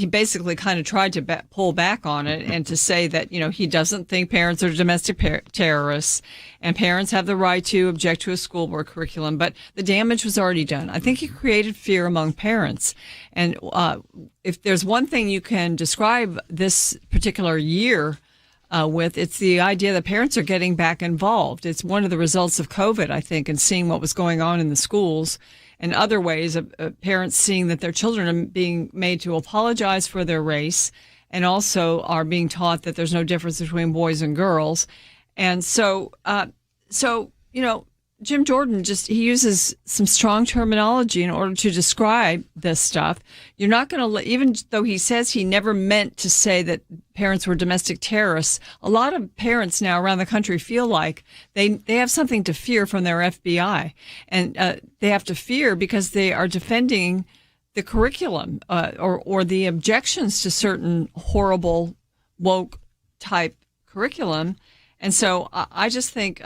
basically kind of tried to pull back on it and to say that, he doesn't think parents are domestic terrorists and parents have the right to object to a school board curriculum. But the damage was already done. I think he created fear among parents. And if there's one thing you can describe this particular year with, it's the idea that parents are getting back involved. It's one of the results of COVID, I think, and seeing what was going on in the schools. And other ways of parents seeing that their children are being made to apologize for their race and also are being taught that there's no difference between boys and girls. And so Jim Jordan he uses some strong terminology in order to describe this stuff. You're not going to, even though he says he never meant to say that parents were domestic terrorists, a lot of parents now around the country feel like they have something to fear from their FBI. And they have to fear because they are defending the curriculum or the objections to certain horrible woke type curriculum. And so I just think,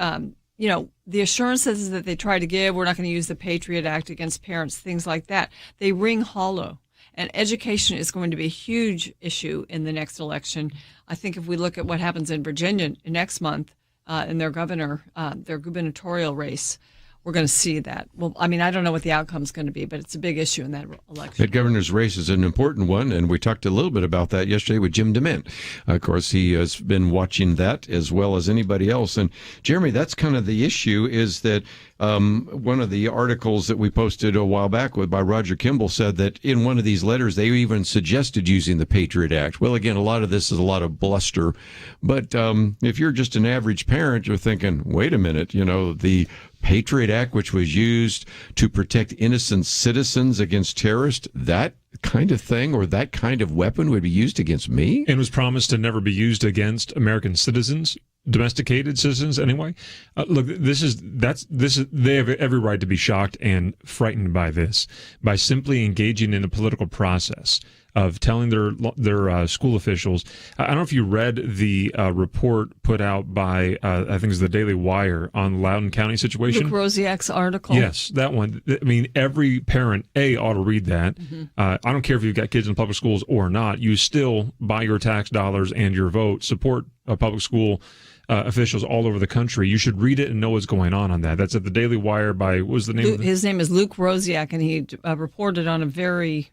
the assurances that they try to give, we're not going to use the Patriot Act against parents, things like that, they ring hollow. And education is going to be a huge issue in the next election. I think if we look at what happens in Virginia next month in their gubernatorial race, we're going to see that. Well, I mean, I don't know what the outcome is going to be, but it's a big issue in that election. That governor's race is an important one, and we talked a little bit about that yesterday with Jim DeMint. Of course, he has been watching that as well as anybody else. And Jeremy, that's kind of the issue, is that one of the articles that we posted a while back by Roger Kimball said that in one of these letters, they even suggested using the Patriot Act. Well, again, a lot of this is a lot of bluster. But if you're just an average parent, you're thinking, wait a minute, the Patriot Act, which was used to protect innocent citizens against terrorists, that kind of thing or that kind of weapon would be used against me? And was promised to never be used against American citizens, domesticated citizens anyway. Look, they have every right to be shocked and frightened by this, by simply engaging in a political process of telling their school officials. I don't know if you read the report put out by, I think it's the Daily Wire on Loudoun County situation. Luke Rosiak's article. Yes, that one. I mean, every parent, ought to read that. Mm-hmm. I don't care if you've got kids in public schools or not. You still, by your tax dollars and your vote, support public school officials all over the country. You should read it and know what's going on that. That's at the Daily Wire by, what was the name? His name is Luke Rosiak, and he reported on a very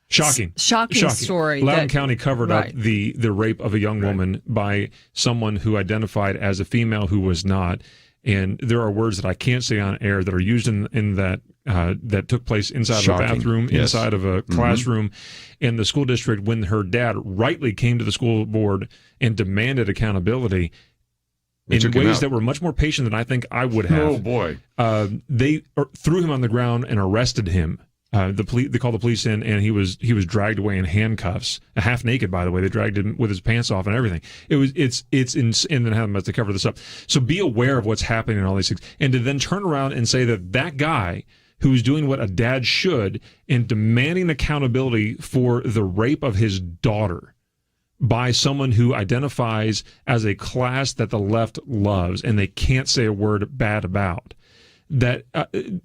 Shocking story. Loudoun County covered up the rape of a young woman by someone who identified as a female who was not. And there are words that I can't say on air that are used in that that took place inside of a bathroom, inside of a classroom. And the school district, when her dad rightly came to the school board and demanded accountability in ways that were much more patient than I think I would have. Oh, boy. They threw him on the ground and arrested him. They called the police in, and he was dragged away in handcuffs, half naked, by the way. They dragged him with his pants off and everything. It's insane, and then have them to cover this up. So be aware of what's happening in all these things, and to then turn around and say that guy who's doing what a dad should and demanding accountability for the rape of his daughter, by someone who identifies as a class that the left loves and they can't say a word bad about.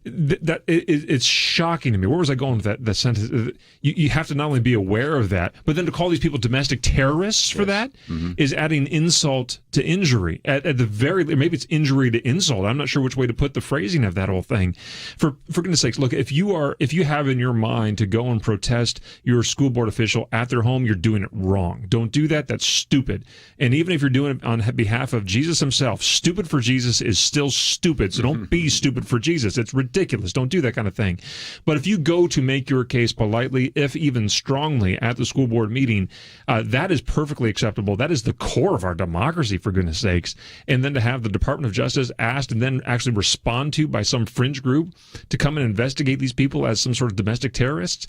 It's shocking to me. Where was I going with that sentence? You have to not only be aware of that, but then to call these people domestic terrorists for that is adding insult to injury. At the very, maybe it's injury to insult. I'm not sure which way to put the phrasing of that whole thing. For goodness sakes, look, if you have in your mind to go and protest your school board official at their home, you're doing it wrong. Don't do that. That's stupid. And even if you're doing it on behalf of Jesus himself, stupid for Jesus is still stupid. So don't be stupid for Jesus. It's ridiculous. Don't do that kind of thing. But if you go to make your case politely, if even strongly, at the school board meeting, that is perfectly acceptable. That is the core of our democracy, for goodness sakes. And then to have the Department of Justice asked and then actually respond to by some fringe group to come and investigate these people as some sort of domestic terrorists,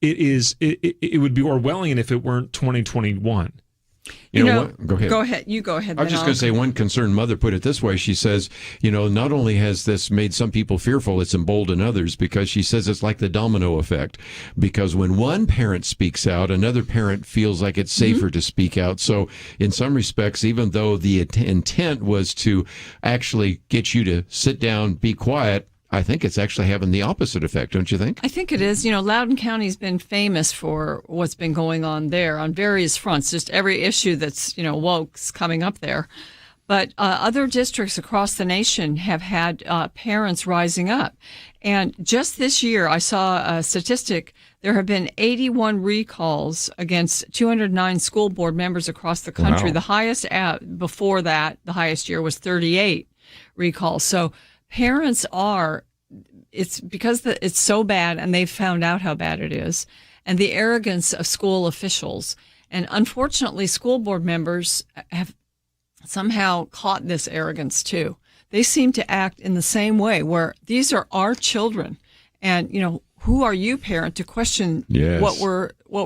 it would be Orwellian if it weren't 2021. You know what? Go ahead. Go ahead. You go ahead. I was just going to say, one concerned mother put it this way. She says, not only has this made some people fearful, it's emboldened others, because she says it's like the domino effect. Because when one parent speaks out, another parent feels like it's safer to speak out. So in some respects, even though the intent was to actually get you to sit down, be quiet, I think it's actually having the opposite effect, don't you think? I think it is. Loudoun County's been famous for what's been going on there on various fronts, just every issue that's, woke's coming up there. But other districts across the nation have had parents rising up. And just this year, I saw a statistic. There have been 81 recalls against 209 school board members across the country. Wow. The highest before that, the highest year was 38 recalls. So parents it's because it's so bad, and they've found out how bad it is, and the arrogance of school officials. And unfortunately, school board members have somehow caught this arrogance too. They seem to act in the same way, where these are our children. And, who are you, parent, to question what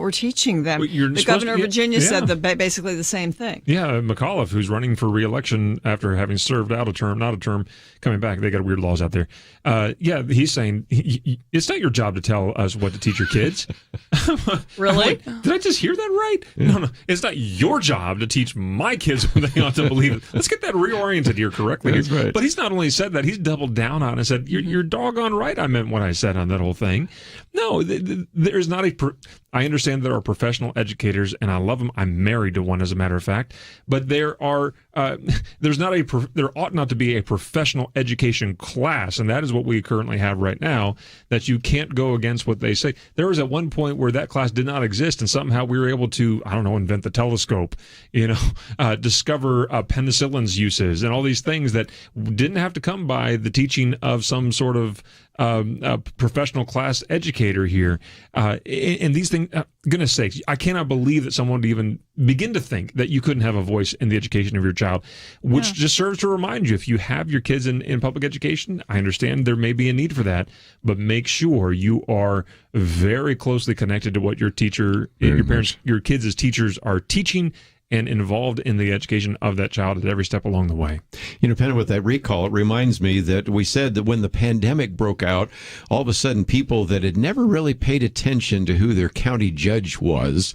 we're teaching them? The governor of Virginia said basically the same thing. Yeah, McAuliffe, who's running for re-election after having served out a term, not a term, coming back. They got weird laws out there. He's saying it's not your job to tell us what to teach your kids. Really? Did I just hear that right? Yeah. No, it's not your job to teach my kids what they ought to believe. Let's get that reoriented here correctly. That's right. But he's not only said that, he's doubled down on it and said, you're doggone right I meant what I said on that whole thing. No, there's not I understand there are professional educators, and I love them. I'm married to one, as a matter of fact. But there ought not to be a professional education class, and that is what we currently have right now, that you can't go against what they say. There was at one point where that class did not exist, and somehow we were able to, invent the telescope, discover penicillin's uses, and all these things that didn't have to come by the teaching of some sort of professional class educator here. And these things, goodness sakes, I cannot believe that someone would even begin to think that you couldn't have a voice in the education of your child, which just serves to remind you, if you have your kids in public education, I understand there may be a need for that, but make sure you are very closely connected to what your teacher, your parents, your kids as teachers are teaching, and involved in the education of that child at every step along the way. Penna, with that recall, it reminds me that we said that when the pandemic broke out, all of a sudden people that had never really paid attention to who their county judge was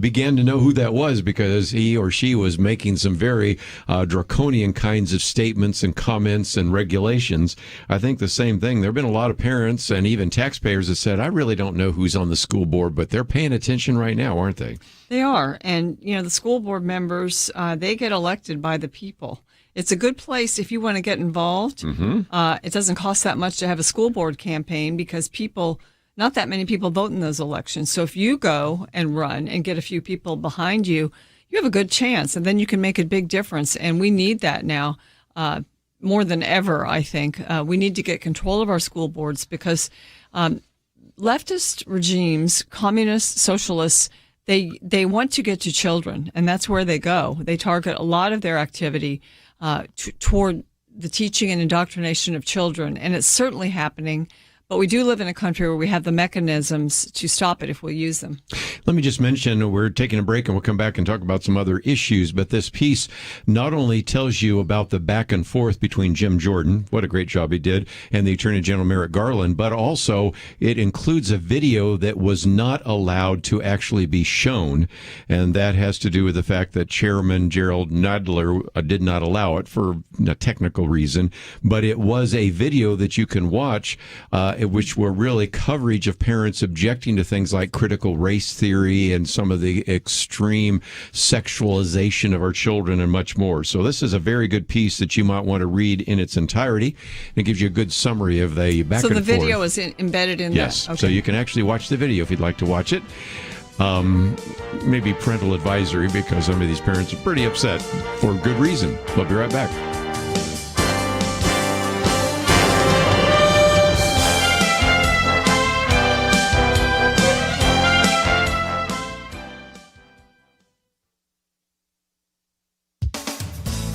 began to know who that was, because he or she was making some very draconian kinds of statements and comments and regulations. I think the same thing. There have been a lot of parents and even taxpayers that said, I really don't know who's on the school board, but they're paying attention right now, aren't they? They are. And, the school board members, they get elected by the people. It's a good place if you want to get involved. It doesn't cost that much to have a school board campaign, because not that many people vote in those elections. So if you go and run and get a few people behind you, you have a good chance, and then you can make a big difference. And we need that now more than ever, I think. We need to get control of our school boards, because leftist regimes, communists, socialists, they want to get to children, and that's where they go. They target a lot of their activity toward the teaching and indoctrination of children, and it's certainly happening But we do live in a country where we have the mechanisms to stop it if we use them. Let me just mention, we're taking a break and we'll come back and talk about some other issues. But this piece not only tells you about the back and forth between Jim Jordan, what a great job he did, and the Attorney General Merrick Garland, but also it includes a video that was not allowed to actually be shown. And that has to do with the fact that Chairman Gerald Nadler did not allow it for a technical reason. But it was a video that you can watch, which were really coverage of parents objecting to things like critical race theory and some of the extreme sexualization of our children and much more. So this is a very good piece that you might want to read in its entirety. It gives you a good summary of the back and forth. So the video is embedded in yes. that? Okay. So you can actually watch the video if you'd like to watch it. Maybe parental advisory, because some of these parents are pretty upset for good reason. We'll be right back.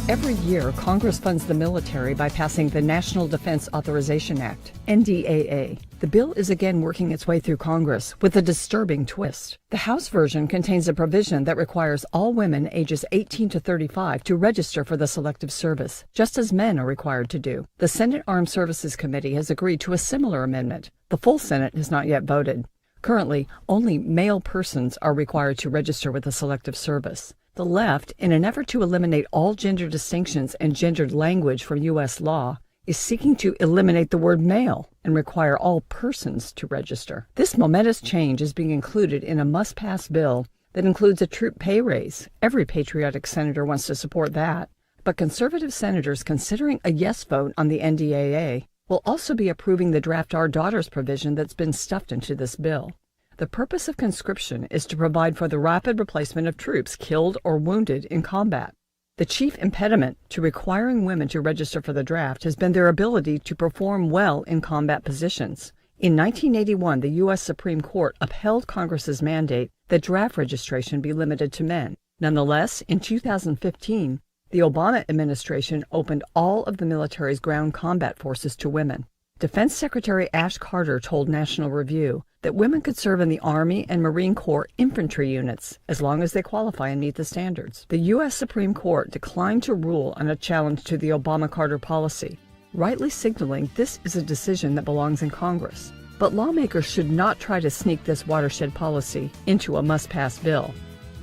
Every year, Congress funds the military by passing the National Defense Authorization Act, NDAA. The bill is again working its way through Congress with a disturbing twist. The House version contains a provision that requires all women ages 18 to 35 to register for the Selective Service, just as men are required to do. The Senate Armed Services Committee has agreed to a similar amendment. The full Senate has not yet voted. Currently, only male persons are required to register with the Selective Service. The left, in an effort to eliminate all gender distinctions and gendered language from U.S. law, is seeking to eliminate the word male and require all persons to register. This momentous change is being included in a must-pass bill that includes a troop pay raise. Every patriotic senator wants to support that. But conservative senators considering a yes vote on the NDAA will also be approving the Draft Our Daughters provision that's been stuffed into this bill. The purpose of conscription is to provide for the rapid replacement of troops killed or wounded in combat. The chief impediment to requiring women to register for the draft has been their ability to perform well in combat positions. In 1981, the U.S. Supreme Court upheld Congress's mandate that draft registration be limited to men. Nonetheless, in 2015, the Obama administration opened all of the military's ground combat forces to women. Defense Secretary Ash Carter told National Review that women could serve in the Army and Marine Corps infantry units as long as they qualify and meet the standards. The U.S. Supreme Court declined to rule on a challenge to the Obama-Carter policy, rightly signaling this is a decision that belongs in Congress. But lawmakers should not try to sneak this watershed policy into a must-pass bill.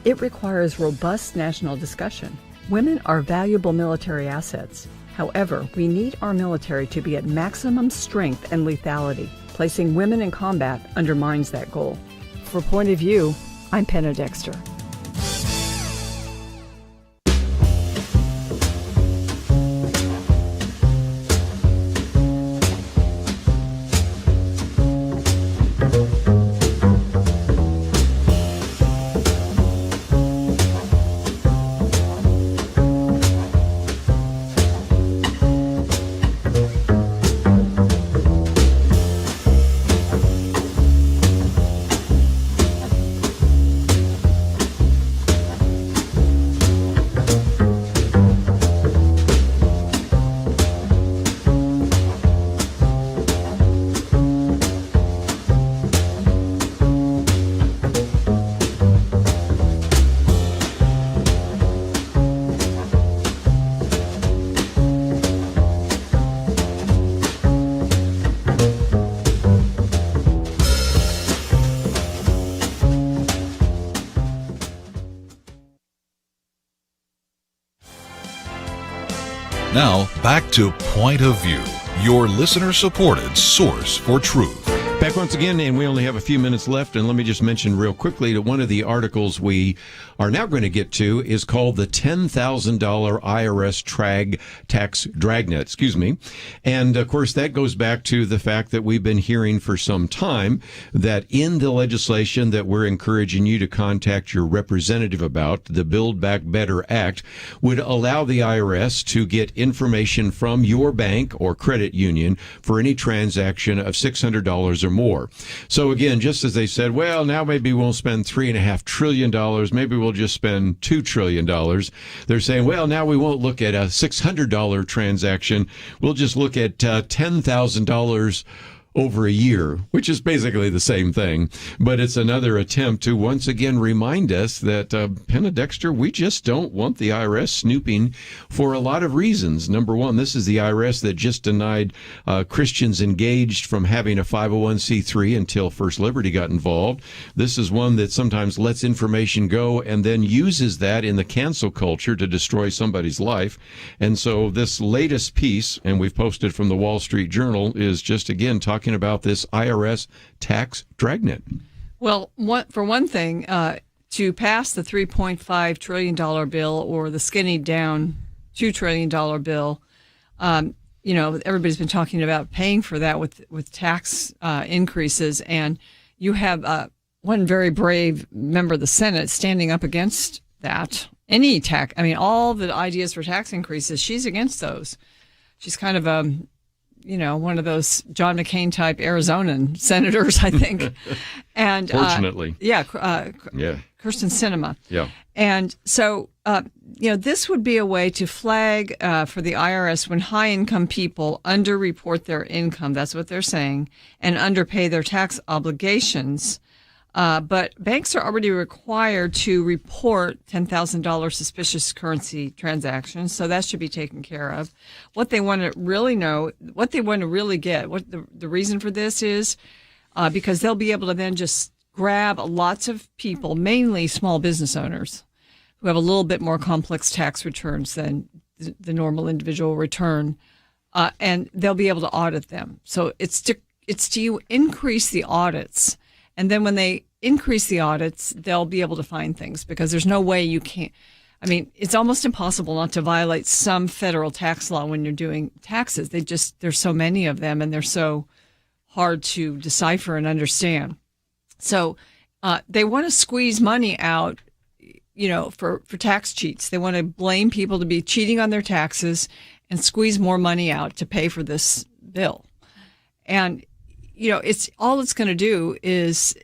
It requires robust national discussion. Women are valuable military assets. However, we need our military to be at maximum strength and lethality. Placing women in combat undermines that goal. For Point of View, I'm Penna Dexter. Now, back to Point of View, your listener-supported source for truth. Back once again, and we only have a few minutes left, and let me just mention real quickly that one of the articles we are now going to get to is called the $10,000 IRS tax dragnet, And, of course, that goes back to the fact that we've been hearing for some time that in the legislation that we're encouraging you to contact your representative about, the Build Back Better Act, would allow the IRS to get information from your bank or credit union for any transaction of $600 or more. So again, just as they said, well, now maybe we won't spend $3.5 trillion, maybe we'll just spend $2 trillion. They're saying, well, now we won't look at a $600 transaction. We'll just look at $10,000 over a year, which is basically the same thing. But it's another attempt to once again remind us that, Penna, Dexter, we just don't want the IRS snooping for a lot of reasons. Number one, this is the IRS that just denied Christians engaged from having a 501c3 until First Liberty got involved. This is one that sometimes lets information go and then uses that in the cancel culture to destroy somebody's life. And so this latest piece, and we've posted from the Wall Street Journal, is just, again, talking about this IRS tax dragnet. Well, for one thing, to pass the $3.5 trillion bill or the skinny down $2 trillion bill, everybody's been talking about paying for that with tax increases. And you have one very brave member of the Senate standing up against that. All the ideas for tax increases, she's against those. She's kind of one of those John McCain type Arizonan senators, I think. And fortunately, Kirsten Sinema. Yeah. And so, this would be a way to flag for the IRS when high-income people underreport their income. That's what they're saying, and underpay their tax obligations. But banks are already required to report $10,000 suspicious currency transactions, so that should be taken care of. What they want to really know, what they want to really get, what the reason for this is, because they'll be able to then just grab lots of people, mainly small business owners, who have a little bit more complex tax returns than the normal individual return, and they'll be able to audit them. So it's to increase the audits. And then when they increase the audits, they'll be able to find things, because there's no way you can't. It's almost impossible not to violate some federal tax law when you're doing taxes. There's so many of them, and they're so hard to decipher and understand. So they want to squeeze money out, for tax cheats. They want to blame people to be cheating on their taxes and squeeze more money out to pay for this bill. And it's all it's going to do is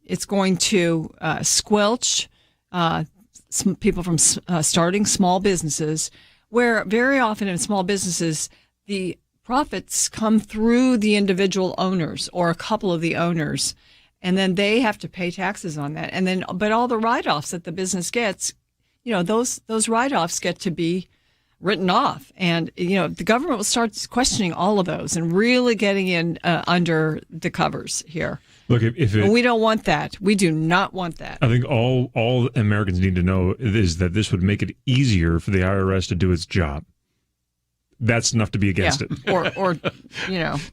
it's going to squelch some people from starting small businesses, where very often in small businesses, the profits come through the individual owners or a couple of the owners, and then they have to pay taxes on that. And then, but all the write-offs that the business gets, those write-offs get to be written off. And, the government will start questioning all of those and really getting in under the covers here. Look, we don't want that. We do not want that. I think all Americans need to know is that this would make it easier for the IRS to do its job. That's enough to be against it. Or do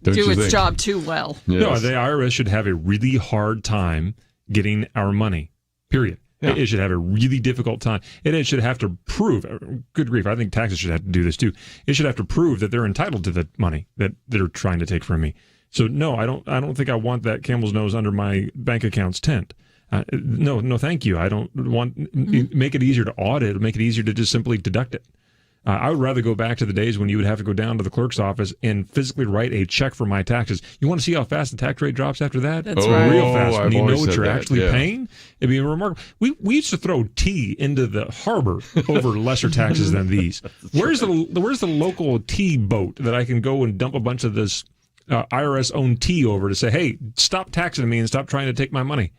its job too well. Yes. No, the IRS should have a really hard time getting our money, period. Yeah. It should have a really difficult time. And it should have to prove, good grief, I think taxes should have to do this too. It should have to prove that they're entitled to the money that they're trying to take from me. So no, I don't think I want that camel's nose under my bank account's tent. No, thank you. I don't want, make it easier to audit, make it easier to just simply deduct it. I would rather go back to the days when you would have to go down to the clerk's office and physically write a check for my taxes. You want to see how fast the tax rate drops after that? That's right. Real fast. When I've you know always what you're said that, actually paying, it'd be remarkable. We used to throw tea into the harbor over lesser taxes than these. Where's the local tea boat that I can go and dump a bunch of this IRS-owned tea over to say, hey, stop taxing me and stop trying to take my money?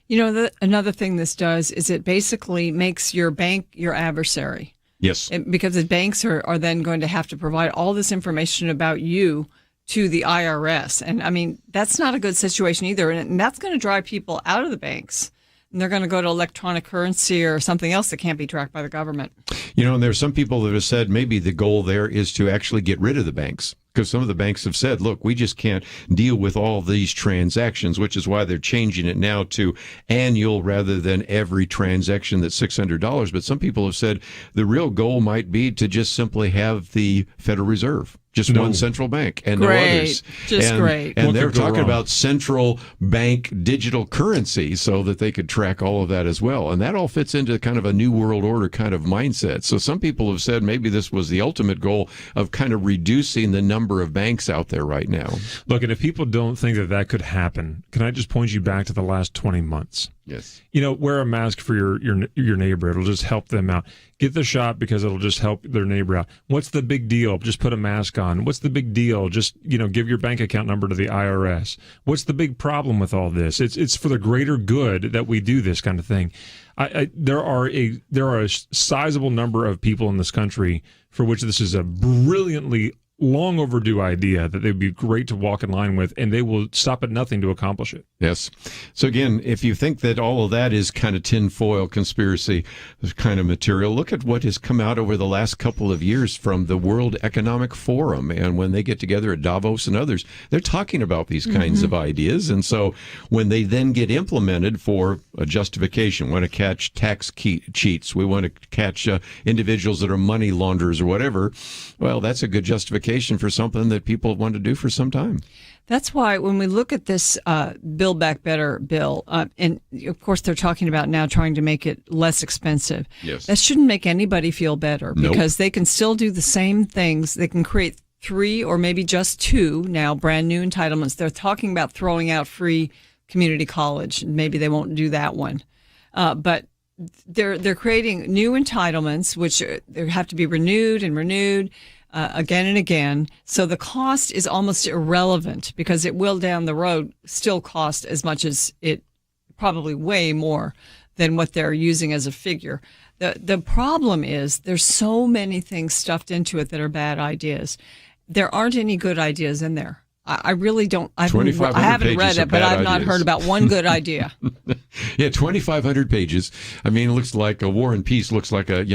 Another thing this does is it basically makes your bank your adversary. Yes. Because the banks are then going to have to provide all this information about you to the IRS. And that's not a good situation either. And that's going to drive people out of the banks. And they're going to go to electronic currency or something else that can't be tracked by the government. And there's some people that have said maybe the goal there is to actually get rid of the banks. Because some of the banks have said, look, we just can't deal with all these transactions, which is why they're changing it now to annual rather than every transaction that's $600. But some people have said the real goal might be to just simply have the Federal Reserve. Just one central bank and no others. Great. And they're talking about central bank digital currency so that they could track all of that as well. And that all fits into kind of a new world order kind of mindset. So some people have said maybe this was the ultimate goal of kind of reducing the number number of banks out there right now. Look, and if people don't think that could happen, can I just point you back to the last 20 months? Yes. Wear a mask for your neighbor. It'll just help them out. Get the shot because it'll just help their neighbor out. What's the big deal? Just put a mask on. What's the big deal? Just, give your bank account number to the IRS. What's the big problem with all this? It's for the greater good that we do this kind of thing. There are a sizable number of people in this country for which this is a brilliantly long overdue idea that they'd be great to walk in line with, and they will stop at nothing to accomplish it. Yes. So again, if you think that all of that is kind of tinfoil conspiracy kind of material, look at what has come out over the last couple of years from the World Economic Forum. And when they get together at Davos and others, they're talking about these kinds of ideas. And so when they then get implemented for a justification, we want to catch tax cheats, we want to catch individuals that are money launderers or whatever, well, that's a good justification for something that people want to do for some time. That's why when we look at this Build Back Better bill, and of course they're talking about now trying to make it less expensive. Yes. That shouldn't make anybody feel better because they can still do the same things. They can create 3 or maybe just 2 now brand new entitlements. They're talking about throwing out free community college. Maybe they won't do that one. But they're creating new entitlements, which they have to be renewed and renewed. Again and again. So the cost is almost irrelevant because it will down the road still cost as much as it, probably way more than what they're using as a figure. The problem is there's so many things stuffed into it that are bad ideas. There aren't any good ideas in there. I really don't. I haven't read it, but I've not heard about one good idea. Yeah, 2,500 pages. I mean, it looks like a War and Peace looks like a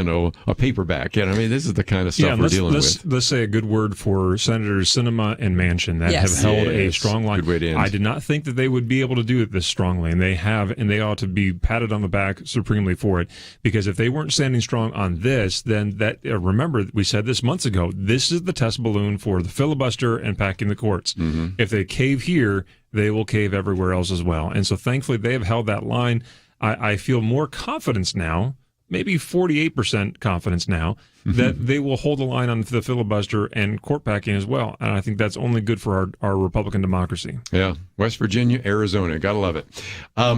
paperback. And I mean, this is the kind of stuff we're dealing with. Let's say a good word for Senators Sinema and Manchin that have held a strong line. Good way to end. I did not think that they would be able to do it this strongly, and they have, and they ought to be patted on the back supremely for it. Because if they weren't standing strong on this, then that remember we said this months ago. This is the test balloon for the filibuster and packing the courts. Mm-hmm. If they cave here, they will cave everywhere else as well. And so thankfully they have held that line. I feel more confidence now, maybe 48% confidence now, that they will hold the line on the filibuster and court packing as well. And I think that's only good for our Republican democracy. Yeah. West Virginia, Arizona. Gotta love it.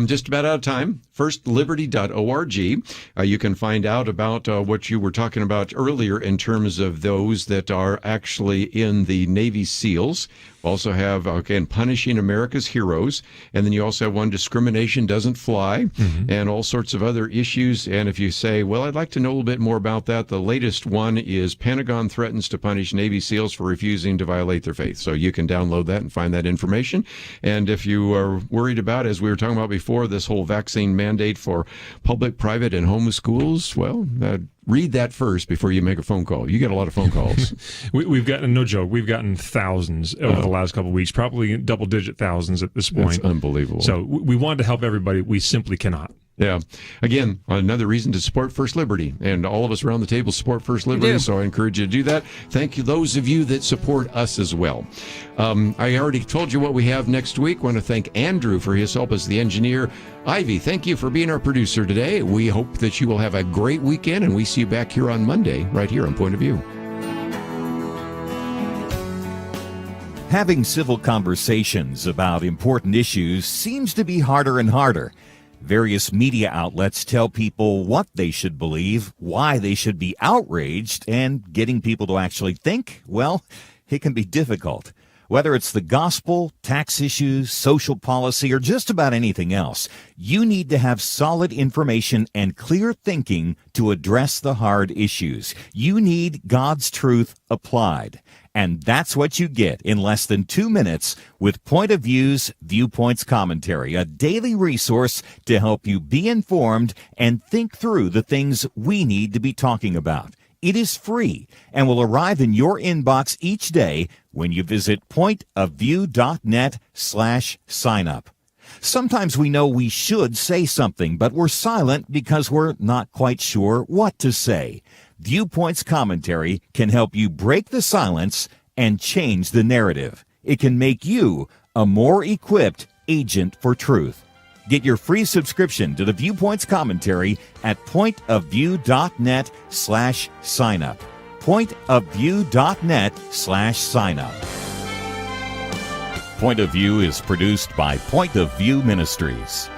Just about out of time. Firstliberty.org. You can find out about what you were talking about earlier in terms of those that are actually in the Navy SEALs. We also have, again, Punishing America's Heroes. And then you also have one, Discrimination Doesn't Fly, and all sorts of other issues. And if you say, well, I'd like to know a little bit more about that, the latest one is Pentagon Threatens to Punish Navy SEALs for Refusing to Violate Their Faith. So you can download that and find that information. And if you are worried about, as we were talking about before, this whole vaccine mandate for public, private, and home schools, well, read that first before you make a phone call. You get a lot of phone calls. We've gotten, no joke, we've gotten thousands over the last couple of weeks, probably double-digit thousands at this point. It's unbelievable. So we wanted to help everybody. We simply cannot. Yeah. Again, another reason to support First Liberty. And all of us around the table support First Liberty, so I encourage you to do that. Thank you, those of you that support us as well. I already told you what we have next week. I want to thank Andrew for his help as the engineer. Ivy, thank you for being our producer today. We hope that you will have a great weekend, and we see you back here on Monday, right here on Point of View. Having civil conversations about important issues seems to be harder and harder. Various media outlets tell people what they should believe, why they should be outraged, and getting people to actually think, well, it can be difficult. Whether it's the gospel, tax issues, social policy, or just about anything else, you need to have solid information and clear thinking to address the hard issues. You need God's truth applied. And that's what you get in less than 2 minutes with Point of View's Viewpoints Commentary, a daily resource to help you be informed and think through the things we need to be talking about. It is free and will arrive in your inbox each day when you visit pointofview.net/sign-up. Sometimes we know we should say something, but we're silent because we're not quite sure what to say. Viewpoints Commentary can help you break the silence and change the narrative. It can make you a more equipped agent for truth. Get your free subscription to the Viewpoints Commentary at pointofview.net/sign-up. pointofview.net/signup. Point of View is produced by Point of View Ministries.